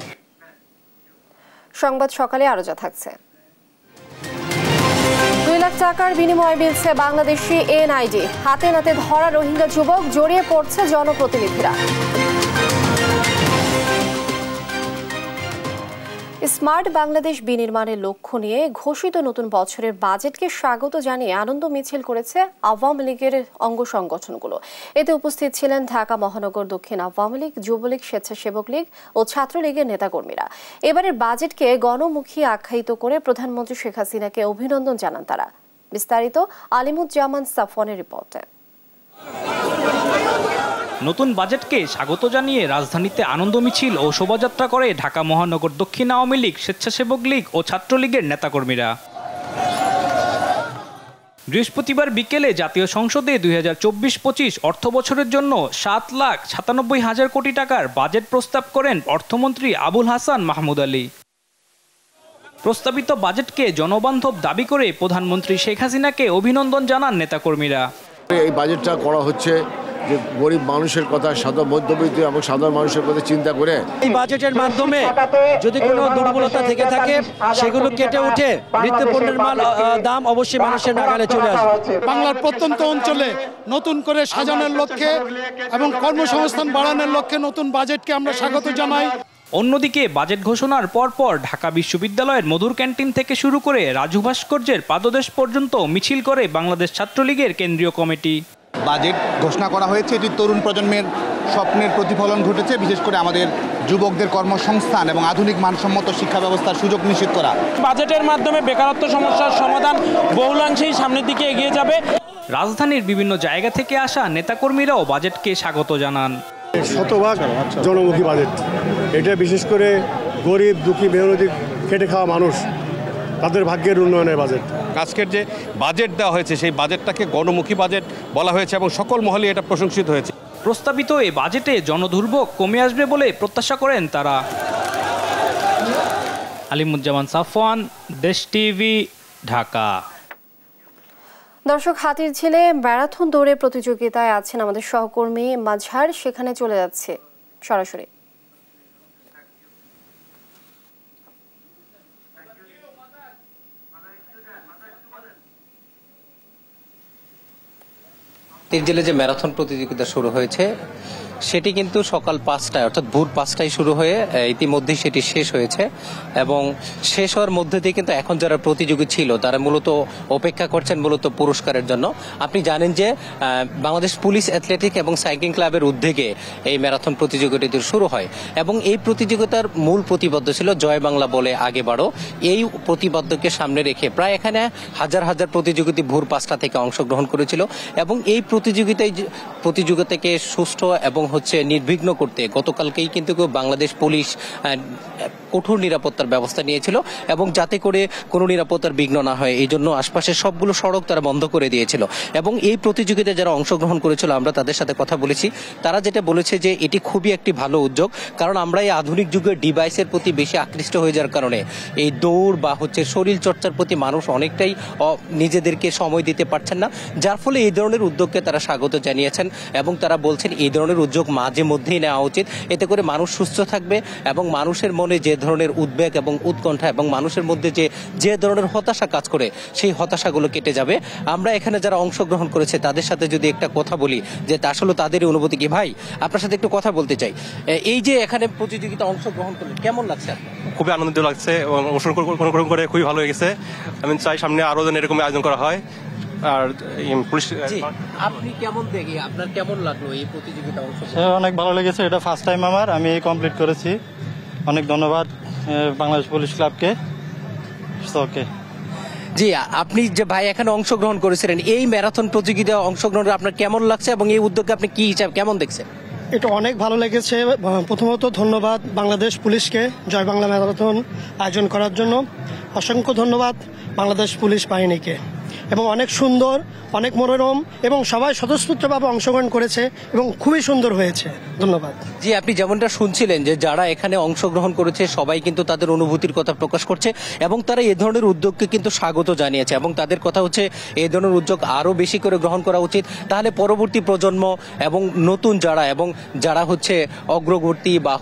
সংবাদ সকালে আরো যা থাকছে। 2 লাখ টাকার বিনিময়ে মিলছে বাংলাদেশি NID। হাতে নাতে ধরা রোহিঙ্গা যুবক, জড়িয়ে পড়ছে জনপ্রতিনিধিরা। স্মার্ট বাংলাদেশ বিনির্মাণের লক্ষ্য নিয়ে ঘোষিত নতুন বছরের বাজেটকে স্বাগত জানিয়ে আনন্দ মিছিল করেছে আওয়ামী লীগের অঙ্গ সংগঠনগুলো। এতে উপস্থিত ছিলেন ঢাকা মহানগর দক্ষিণ আওয়ামী লীগ, যুবলীগ, স্বেচ্ছাসেবক লীগ ও ছাত্রলীগের নেতাকর্মীরা। এবারের বাজেটকে গণমুখী আখ্যায়িত করে প্রধানমন্ত্রী শেখ হাসিনাকে অভিনন্দন জানান তারা। বিস্তারিত আলিমুজ্জামান সাফওয়ানের রিপোর্টে। নতুন বাজেটকে স্বাগত জানিয়ে রাজধানীতে আনন্দ মিছিল ও শোভাযাত্রা করে ঢাকা মহানগর দক্ষিণ আওয়ামী লীগ, স্বেচ্ছাসেবক লীগ ও ছাত্রলীগের নেতাকর্মীরা। বৃহস্পতিবার বিকেলে জাতীয় সংসদে 2024-25 অর্থ বছরের জন্য 7,97,000 কোটি টাকার বাজেট প্রস্তাব করেন অর্থমন্ত্রী আবুল হাসান মাহমুদ আলী। প্রস্তাবিত বাজেটকে জনবান্ধব দাবি করে প্রধানমন্ত্রী শেখ হাসিনাকে অভিনন্দন জানান নেতাকর্মীরা। এই বাজেটটা করা হচ্ছে যে গরিব মানুষের কথা, মধ্যবিত্ত এবং সাধারণ মানুষের কথা চিন্তা করে এই বাজেটের মাধ্যমে যদি কোনো দুর্বলতা থেকে থাকে সেগুলো কেটে উঠে নিত্যপণ্যের দাম অবশ্যই মানুষের নাগালে চলে আসবে। বাংলার প্রত্যন্ত অঞ্চলে নতুন করে সাজানোর লক্ষ্যে এবং কর্মসংস্থান বাড়ানোর লক্ষ্যে নতুন বাজেটকে আমরা স্বাগত জানাই। অন্যদিকে বাজেট ঘোষণার পরপর ঢাকা বিশ্ববিদ্যালয়ের মধুর ক্যান্টিন থেকে শুরু করে রাজু ভাস্কর্যের পাদদেশ পর্যন্ত মিছিল করে বাংলাদেশ ছাত্রলীগের কেন্দ্রীয় কমিটি। বাজেট ঘোষণা করা হয়েছে, এটি তরুণ প্রজন্মের স্বপ্নের প্রতিফলন ঘটেছে, বিশেষ করে আমাদের যুবকদের কর্মসংস্থান এবং আধুনিক মানসম্মত শিক্ষা ব্যবস্থার সুযোগ নিশ্চিত করা। বাজেটের মাধ্যমে বেকারত্ব সমস্যার সমাধান বহুলাংশেই সামনের দিকে এগিয়ে যাবে। রাজধানীর বিভিন্ন জায়গা থেকে আসা নেতাকর্মীরাও বাজেটকে স্বাগত জানান। শতভাগ জনমুখী বাজেট, এটা বিশেষ করে গরিব, দুঃখী, মেহনতি, খেটে খাওয়া মানুষ, তাদের ভাগ্যের উন্নয়নের বাজেট। আজকের যে বাজেট দেওয়া হয়েছে সেই বাজেটটাকে গণমুখী বাজেট বলা হয়েছে এবং সকল মহলে এটা প্রশংসিত হয়েছে। প্রস্তাবিত এই বাজেটে জনদুর্ভোগ কমে আসবে বলে প্রত্যাশা করেন তারা। আলিমুজ্জামান সাফওয়ান, দেশ টিভি, ঢাকা। দর্শক, হাতিরঝিলে ম্যারাথন দৌড়ে প্রতিযোগিতায় আছেন আমাদের সহকর্মী মাঝহার, সেখানে চলে যাচ্ছে সরাসরি। হাতিরঝিলে যে ম্যারাথন প্রতিযোগিতা শুরু হয়েছে সেটি কিন্তু সকাল 5টায় অর্থাৎ ভোর 5টায় শুরু হয়ে ইতিমধ্যেই সেটি শেষ হয়েছে এবং শেষ হওয়ার মধ্যে দিয়ে কিন্তু এখন যারা প্রতিযোগী ছিল তারা মূলত অপেক্ষা করছেন মূলত পুরস্কারের জন্য। আপনি জানেন যে বাংলাদেশ পুলিশ অ্যাথলেটিক এবং সাইক্লিং ক্লাবের উদ্যোগে এই ম্যারাথন প্রতিযোগিতাটি শুরু হয় এবং এই প্রতিযোগিতার মূল প্রতিপাদ্য ছিল জয় বাংলা বলে আগে বাড়ো। এই প্রতিপাদ্যকে সামনে রেখে প্রায় এখানে হাজার হাজার প্রতিযোগী ভোর 5টা থেকে অংশগ্রহণ করেছিল এবং এই প্রতিযোগিতাকে সুষ্ঠু এবং নির্বিঘ্ন করতে গতকালকেই কিন্তু বাংলাদেশ পুলিশ কঠোর নিরাপত্তার ব্যবস্থা নিয়েছিল এবং যাতে করে কোনো নিরাপত্তার বিঘ্ন না হয় এই জন্য আশপাশের সবগুলো সড়ক তারা বন্ধ করে দিয়েছিল এবং এই প্রতিযোগিতায় যারা অংশগ্রহণ করেছিল আমরা তাদের সাথে কথা বলেছি। তারা যেটা বলেছে যে এটি খুবই একটি ভালো উদ্যোগ, কারণ আমরা এই আধুনিক যুগের ডিভাইসের প্রতি বেশি আকৃষ্ট হয়ে যাওয়ার কারণে এই দৌড় বা শরীর চর্চার প্রতি মানুষ অনেকটাই নিজেদেরকে সময় দিতে পারছেন না, যার ফলে এই ধরনের উদ্যোগকে তারা স্বাগত জানিয়েছেন এবং তারা বলছেন এই ধরনের উদ্যোগ মাঝে মধ্যেই নেওয়া উচিত। এতে করে মানুষ সুস্থ থাকবে এবং মানুষের মনে যে ধরনের উদ্বেগ এবং উৎকণ্ঠা এবং মানুষের মধ্যে যে ধরনের হতাশা কাজ করে সেই হতাশাগুলো কেটে যাবে। আমরা এখানে যারা অংশগ্রহণ করেছে তাদের সাথে যদি একটা কথা বলি যে আসলে তাদের অনুভূতি কি। ভাই, আপনার সাথে একটু কথা বলতে চাই। এই যে এখানে প্রতিযোগিতা অংশগ্রহণ করলেন, কেমন লাগছে? খুবই আনন্দিত লাগছে এবং অংশগ্রহণ করে খুবই ভালো হয়েছে। আমি চাই সামনে আরো যেন এরকম আয়োজন করা হয়। আর পুলিশ, আপনি কেমন দেখি, আপনার কেমন লাগলো এই প্রতিযোগিতা অংশগ্রহণ? অনেক ভালো লেগেছে, এটা ফার্স্ট টাইম আমি কমপ্লিট করেছি। অনেক ধন্যবাদ বাংলাদেশ পুলিশ ক্লাবকে। ওকে জি, আপনি যে ভাই এখানে অংশগ্রহণ করেছিলেন এই ম্যারাথন প্রতিযোগিতায় অংশগ্রহণ আপনার কেমন লাগছে এবং এই উদ্যোগকে আপনি কি হিসাব কেমন দেখছেন? এটা অনেক ভালো লেগেছে। প্রথমত ধন্যবাদ বাংলাদেশ পুলিশকে জয় বাংলা ম্যারাথন আয়োজন করার জন্য। অসংখ্য ধন্যবাদ বাংলাদেশ পুলিশ বাহিনীকে। এবং অনেক সুন্দর, অনেক মনোরম এবং সবাই স্বতঃস্ফূর্তভাবে অংশগ্রহণ করেছে এবং খুবই সুন্দর হয়েছে। ধন্যবাদ। জি, আপনি যেমনটা শুনছিলেন যে যারা এখানে অংশগ্রহণ করেছে সবাই কিন্তু তাদের অনুভূতির কথা প্রকাশ করছে এবং তারা এই ধরনের উদ্যোগকে কিন্তু স্বাগত জানিয়েছে এবং তাদের কথা হচ্ছে এই ধরনের উদ্যোগ আরো বেশি করে গ্রহণ করা উচিত। তাহলে পরবর্তী প্রজন্ম এবং নতুন যারা অগ্রবর্তী বা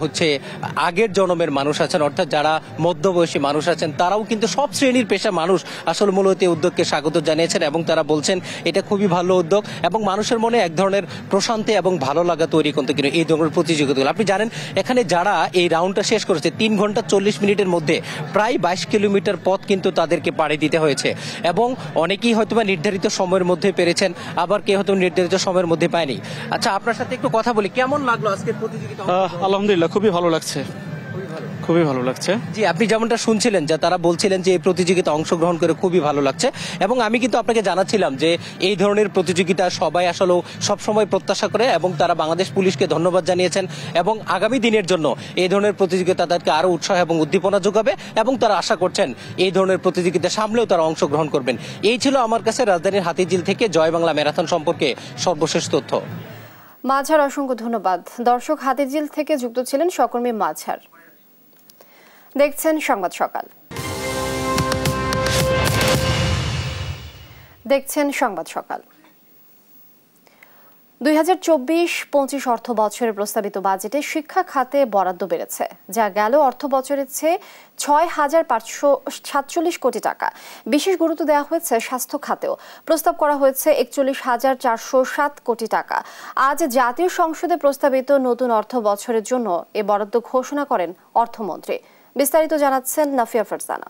আগের জন্মের মানুষ আছেন, অর্থাৎ যারা মধ্যবয়সী মানুষ আছেন, তারাও কিন্তু সব শ্রেণীর পেশা মানুষ আসলে মূলত এই উদ্যোগকে স্বাগত জানিয়েছেন এবং তারা বলছেন এটা খুবই ভালো উদ্যোগ এবং মানুষের মনে এক ধরনের প্রশান্তি এবং ভালো লাগা তৈরি করতে কিন্তু এই ধরনের প্রতিযোগিতাগুলো। আপনি জানেন এখানে যারা এই রাউন্ডটা শেষ করেছে 3 ঘন্টা 40 মিনিটের মধ্যে প্রায় 22 কিলোমিটার পথ কিন্তু তাদেরকে পাড়ি দিতে হয়েছে এবং অনেকেই হয়তোবা নির্ধারিত সময়ের মধ্যে পেরেছেন, আবার কেউ হয়তো নির্ধারিত সময়ের মধ্যে পায়নি। আচ্ছা, আপনার সাথে একটু কথা বলি, কেমন লাগলো আজকের প্রতিযোগিতা? আলহামদুলিল্লাহ, খুবই ভালো লাগছে, খুবই ভালো লাগছে। জি, আপনি যেমনটা শুনছিলেন যে তারা বলছিলেন যে এই প্রতিযোগিতা অংশগ্রহণ করে খুবই ভালো লাগছে এবং আমি কিন্তু আপনাকে জানাচ্ছিলাম যে এই ধরনের প্রতিযোগিতা সবাই আসলে সবসময় প্রত্যাশা করে এবং তারা বাংলাদেশ পুলিশকে ধন্যবাদ জানিয়েছেন এবং আগামী দিনের জন্য এই ধরনের প্রতিযোগিতা তাদেরকে আরো উৎসাহ এবং উদ্দীপনা যোগাবে এবং তারা আশা করছেন এই ধরনের প্রতিযোগিতা সামলেও তারা অংশগ্রহণ করবেন। এই ছিল আমার কাছে রাজধানীর হাতিরঝিল থেকে জয় বাংলা ম্যারাথন সম্পর্কে সর্বশেষ তথ্য। মাঝহার, অসংখ্য ধন্যবাদ। দর্শক, হাতিরঝিল থেকে যুক্ত ছিলেন সহকর্মী মাঝহার। দেখছেন সংবাদ সকাল। 2024-25 অর্থ বছরের প্রস্তাবিত বাজেটে শিক্ষা খাতে বরাদ্দ বেড়েছে, যা গেল অর্থ বছরের চেয়ে 6,547 কোটি টাকা। বিশেষ গুরুত্ব দেওয়া হয়েছে স্বাস্থ্য খাতেও। প্রস্তাব করা হয়েছে 41,407 কোটি টাকা। আজ জাতীয় সংসদে প্রস্তাবিত নতুন অর্থ বছরের জন্য এ বরাদ্দ ঘোষণা করেন অর্থমন্ত্রী। বিস্তারিত জানাচ্ছেন নাফিয়া ফারজানা।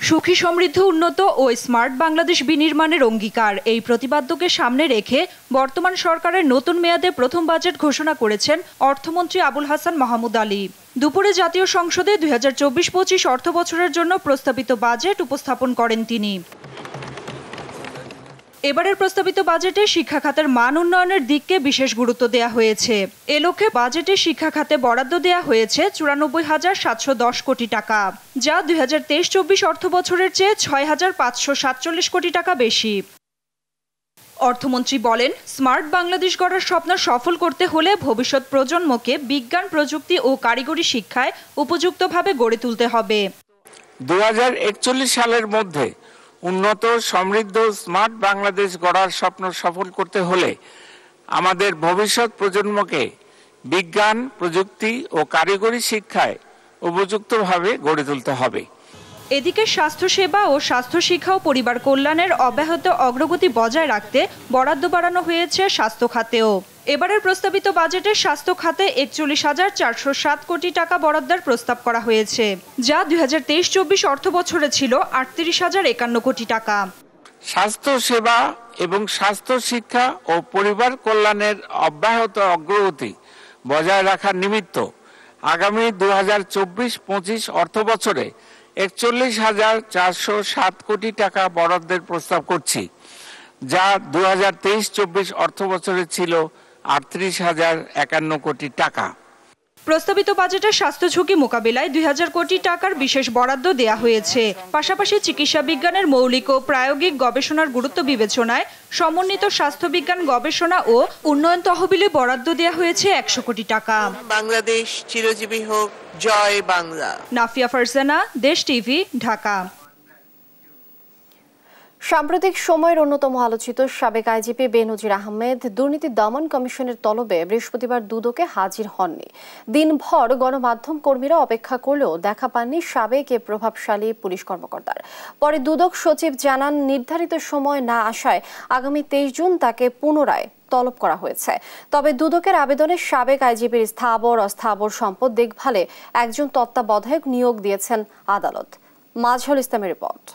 সুখী, সমৃদ্ধ, উন্নত ও স্মার্ট বাংলাদেশ বিনির্মাণের অঙ্গীকার এই প্রতিপাদ্যকে সামনে রেখে বর্তমান সরকারের নতুন মেয়াদে প্রথম বাজেট ঘোষণা করেছেন অর্থমন্ত্রী আবুল হাসান মাহমুদ আলী। দুপুরে জাতীয় সংসদে 2024-25 অর্থ বছরের জন্য প্রস্তাবিত বাজেট উপস্থাপন করেন তিনি। এবারের প্রস্তাবিত বাজেটে শিক্ষা খাতের মান উন্নয়নের দিককে বিশেষ গুরুত্ব দেওয়া হয়েছে। এ লক্ষ্যে বাজেটে শিক্ষা খাতে বরাদ্দ দেওয়া হয়েছে 94,710 কোটি টাকা, যা 2023-24 অর্থ বছরের চেয়ে 6,547 কোটি টাকা বেশি। অর্থমন্ত্রী বলেন, স্মার্ট বাংলাদেশ গড়ার স্বপ্ন সফল করতে হলে ভবিষ্যৎ প্রজন্মকে বিজ্ঞান, প্রযুক্তি ও কারিগরি শিক্ষায় উপযুক্তভাবে গড়ে তুলতে হবে। 2041 সালের মধ্যে উন্নত, সমৃদ্ধ, স্মার্ট বাংলাদেশ গড়ার স্বপ্ন সফল করতে হলে আমাদের ভবিষ্যৎ প্রজন্মকে বিজ্ঞান, প্রযুক্তি ও কারিগরি শিক্ষায় উপযুক্তভাবে গড়ে তুলতে হবে। এদিকে স্বাস্থ্যসেবা ও স্বাস্থ্য শিক্ষা ও পরিবার কল্যাণের অব্যাহত অগ্রগতি বজায় রাখতে বরাদ্দ বাড়ানো হয়েছে স্বাস্থ্য খাতেও। এবারের প্রস্তাবিত বাজেটে স্বাস্থ্য খাতে 41,407 কোটি টাকা বরাদ্দের প্রস্তাব করা হয়েছে, যা 2023-24 অর্থ বছরে ছিল 38,051 কোটি টাকা। স্বাস্থ্য সেবা এবং স্বাস্থ্য শিক্ষা ও পরিবার কল্যাণের অব্যাহত অগ্রগতি বজায় রাখার নিমিত্ত আগামী 2024-25 অর্থ বছরে 41,407 কোটি টাকা বরাদ্দের প্রস্তাব করছি, যা 2023-24 অর্থ বছরে ছিল 38,051 কোটি টাকা। প্রস্তাবিত বাজেটে স্বাস্থ্য ঝুঁকি মোকাবিলায় 2,000 কোটি টাকার বিশেষ বরাদ্দ দেয়া হয়েছে। পাশাপাশি চিকিৎসা বিজ্ঞানের মৌলিক ও প্রায়োগিক গবেষণার গুরুত্ব বিবেচনায় সমন্বিত স্বাস্থ্যবিজ্ঞান গবেষণা ও উন্নয়ন তহবিলে বরাদ্দ দেয়া হয়েছে 100 কোটি টাকা। বাংলাদেশ চিরজীবী হোক, জয় বাংলা। নাফিয়া ফারজানা, দেশ টিভি, ঢাকা। সাম্প্রতিক সময়ের অন্যতম আলোচিত সাবেক আইজিপি বেনজির আহমেদ দুর্নীতি দমন কমিশনের তলবে বৃহস্পতিবার দুদকে হাজির হননি। দিনভর গণমাধ্যম কর্মীরা অপেক্ষা করলেও দেখা পাননি সাবেক এ প্রভাবশালী পুলিশ কর্মকর্তার। পরে দুদক সচিব জানান, নির্ধারিত সময় না আসায় আগামী 23 জুন তাকে পুনরায় তলব করা হয়েছে। তবে দুদকের আবেদনে সাবেক আইজিপির স্থাবর অস্থাবর সম্পদ দেখভালে একজন তত্ত্বাবধায়ক নিয়োগ দিয়েছেন আদালত। মাজহারুল ইসলামের রিপোর্ট।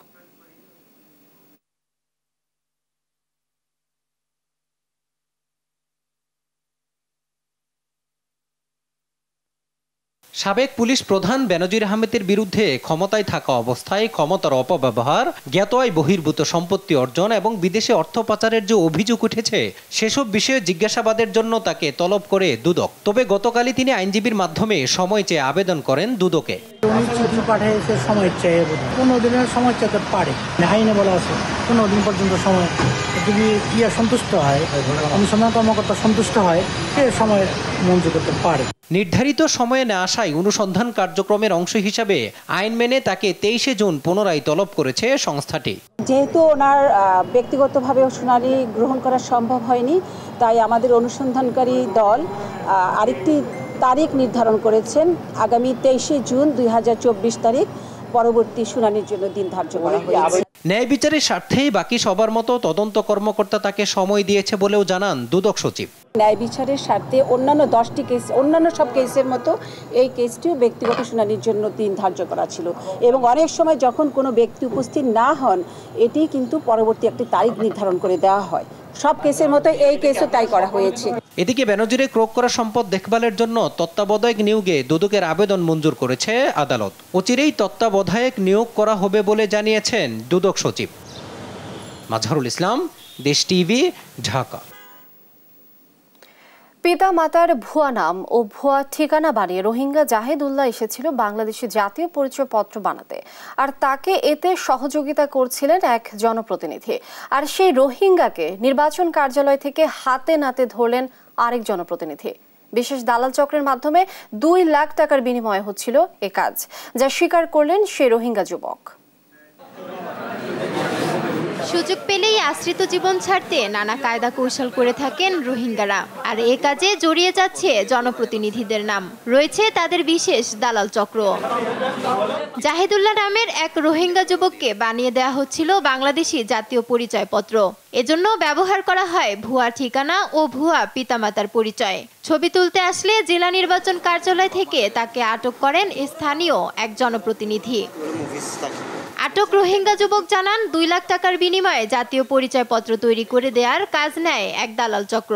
সাবেক পুলিশ প্রধান বেনজির আহমেদের বিরুদ্ধে ক্ষমতায় থাকা অবস্থায় ক্ষমতার অপব্যবহার, জ্ঞাত আয় বহির্ভূত সম্পত্তি অর্জন এবং বিদেশে অর্থ পাচারের যে অভিযোগ উঠেছে সেসব বিষয়ে জিজ্ঞাসাবাদের জন্য তাকে তলব করে দুদক। তবে গতকালই তিনি আইনজীবীর মাধ্যমে সময় চেয়ে আবেদন করেন দুদকে। চিঠি পাঠিয়েছে, সময় চেয়ে 15 দিনের সময় চাইতে পারে। আইনে বলা আছে 15 দিন পর্যন্ত সময়। যদি সন্তুষ্ট হয়, অনুসন্ধান কর্মকর্তা সন্তুষ্ট হয়, সে সময় মঞ্জুর করতে পারে। নির্ধারিত সময়ে না আসায় অনুসন্ধান কার্যক্রমের অংশ হিসাবে আইন মেনে তাকে 23 জুন পুনরায় তলব করেছে সংস্থাটি। যেহেতু ওনার ব্যক্তিগতভাবে শুনানি গ্রহণ করা সম্ভব হয়নি, তাই আমাদের অনুসন্ধানকারী দল আরেকটি তারিখ নির্ধারণ করেছেন। আগামী 23 জুন 2024 তারিখ পরবর্তী শুনানির জন্য দিন ধার্য করা হয়েছে। ন্যায় বিচারের স্বার্থেই বাকি সবার মতো তদন্ত কর্মকর্তা তাকে সময় দিয়েছে বলেও জানান দুদক সচিব। ন্যায় বিচারের স্বার্থে অন্যান্য 10টি কেস, অন্যান্য সব কেসের মতো এই কেসটিও ব্যক্তিগত শুনানির জন্য দিন ধার্য করা ছিল এবং অনেক সময় যখন কোনো ব্যক্তি উপস্থিত না হন, এটি কিন্তু পরবর্তী একটি তারিখ নির্ধারণ করে দেওয়া হয়। সব কেসের মতো এই কেসও তাই করা হয়েছে। এদিকে বেনজিরে ক্রোক করা সম্পদ দেখভালের জন্য তত্ত্বাবধায়ক নিয়োগে দুদকের আবেদন মঞ্জুর করেছে আদালত। অচিরেই তত্ত্বাবধায়ক নিয়োগ করা হবে বলে জানিয়েছেন দুদক সচিব। মাজহারুল ইসলাম, দেশ টিভি, ঢাকা। পিতা মাতার ভুয়া নাম ও ভুয়া ঠিকানা বানিয়ে রোহিঙ্গা জাহিদুল্লাহ এসেছিল বাংলাদেশে জাতীয় পরিচয়পত্র বানাতে, আর তাকে এতে সহযোগিতা করছিলেন এক জনপ্রতিনিধি। আর সেই রোহিঙ্গাকে নির্বাচন কার্যালয় থেকে হাতে নাতে ধরলেন আরেক জনপ্রতিনিধি। বিশেষ দালাল চক্রের মাধ্যমে 2 লাখ টাকার বিনিময়ে হচ্ছিল এ কাজ, যা স্বীকার করলেন সেই রোহিঙ্গা যুবক। সুযোগ পেলেই আশ্রিত জীবন ছাড়তে নানা কায়দা কৌশল করে থাকেন রোহিঙ্গারা, আর এ কাজে জড়িয়ে যাচ্ছে জনপ্রতিনিধিদের নাম। রয়েছে তাদের বিশেষ দালাল চক্র। জাহিদুল্লাহ নামের এক রোহিঙ্গা যুবককে বানিয়ে দেওয়া হচ্ছিল বাংলাদেশি জাতীয় পরিচয়পত্র। এজন্য ব্যবহার করা হয় ভুয়া ঠিকানা ও ভুয়া পিতামাতার পরিচয়। ছবি তুলতে আসলে জেলা নির্বাচন কার্যালয় থেকে তাকে আটক করেন স্থানীয় এক জনপ্রতিনিধি। আটক রোহিঙ্গা যুবক জানান, 2 লাখ টাকার বিনিময়ে জাতীয় পরিচয়পত্র তৈরি করে দেওয়ার কাজ নেয় এক দালাল চক্র।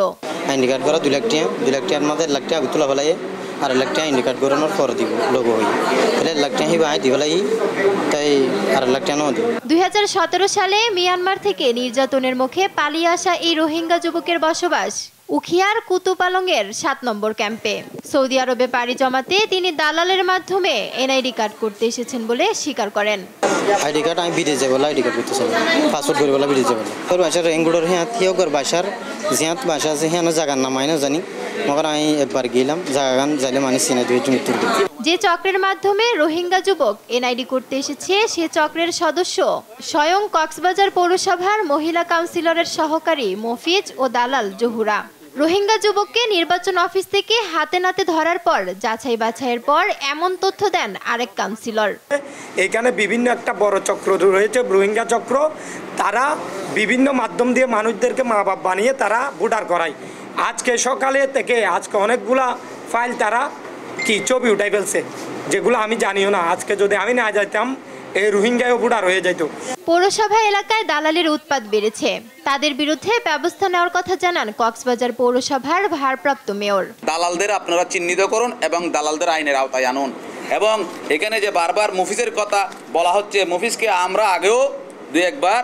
আইডি কার্ড করা 2 লাখ টাকার মধ্যে 1 লাখ টাকা তোলা ফেলাই, আর 1 লাখ টাকা আইডি কার্ড করানোর পর দিব লোগো হই, তাহলে 1 লাখ টাকা হিবা আই দিবলাই, তাই আর 1 লাখ টাকা নয়। 2017 সালে মিয়ানমার থেকে নির্যাতনের মুখে পালিয়ে আসা এই রোহিঙ্গা যুবকের বসবাস উখিয়ার কুতুপালংয়ের 7 নম্বর ক্যাম্পে। সৌদি আরবে পাড়ি জমাতে তিনি দালালের মাধ্যমে এনআইডি কার্ড করতে এসেছেন বলে স্বীকার করেন। আইডি কার্ড আমি বিদেশ যাবো আইডি কার্ড করতে চাই পাসপোর্ট করে বলা বিদেশ যাবো তোর বাসার এঙ্গুলোর হ্যাঁ থিওগর বাসার জিয়াত বাসা আছে হ্যাঁ জায়গার নাম আইনা জানি মগর আমি একবার গেলাম জায়গা যাইলে মানে সিনা দিয়ে মৃত্যুর যে চক্রের মাধ্যমে রোহিঙ্গা যুবক এনআইডি করতে এসেছে সে চক্রের সদস্য স্বয়ং কক্সবাজার পৌরসভার মহিলা কাউন্সিলরের সহকারী মফিজ ও দালাল জহুরা। রোহিঙ্গা যুবককে নির্বাচন অফিস থেকে হাতে নাতে ধরার পর যাচাই বাছাইয়ের পর এমন তথ্য দেন আরেক কাউন্সিলর। এখানে বিভিন্ন একটা বড় চক্র রয়েছে রোহিঙ্গা চক্র, তারা বিভিন্ন মাধ্যম দিয়ে মানুষদেরকে মা বাপ বানিয়ে তারা ভোটার করায়। আজকে সকালে থেকে আজকে অনেকগুলা ফাইল তারা কি ছবি উঠাই ফেলছে যেগুলো আমি জানিও না। আজকে যদি আমি না যাইতাম এই রোহিঙ্গাও ভোটার হয়ে যেত। পৌরসভা এলাকায় দালালের উৎপাত বেড়েছে, তাদের বিরুদ্ধে ব্যবস্থা নেওয়ার কথা জানান কক্সবাজার পৌরসভার ভারপ্রাপ্ত মেয়র। দালালদের আপনারা চিহ্নিত করুন এবং দালালদের আইনের আওতায় আনুন। এবং এখানে যে বারবার মফিজের কথা বলা হচ্ছে, মফিজকে আমরা আগেও দু একবার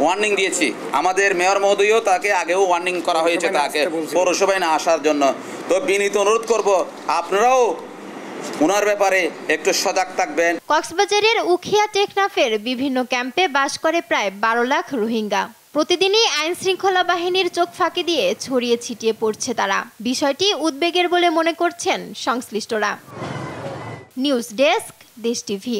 ওয়ার্নিং দিয়েছি, আমাদের মেয়র মহোদয়ও তাকে আগেও ওয়ার্নিং করা হয়েছে তাকে পৌরসভায় না আসার জন্য। তো বিনীত অনুরোধ করব আপনারাও ওনার ব্যাপারে একটু সজাগ থাকবেন। কক্সবাজারের উখিয়া টেকনাফের বিভিন্ন ক্যাম্পে বাস করে প্রায় 12 লাখ রোহিঙ্গা। প্রতিদিনই আইন শৃঙ্খলা বাহিনীর চোখ ফাঁকি দিয়ে ছড়িয়ে ছিটিয়ে পড়ছে তারা। বিষয়টি উদ্বেগের বলে মনে করছেন সংশ্লিষ্টরা। নিউজ ডেস্ক, দেশ টিভি।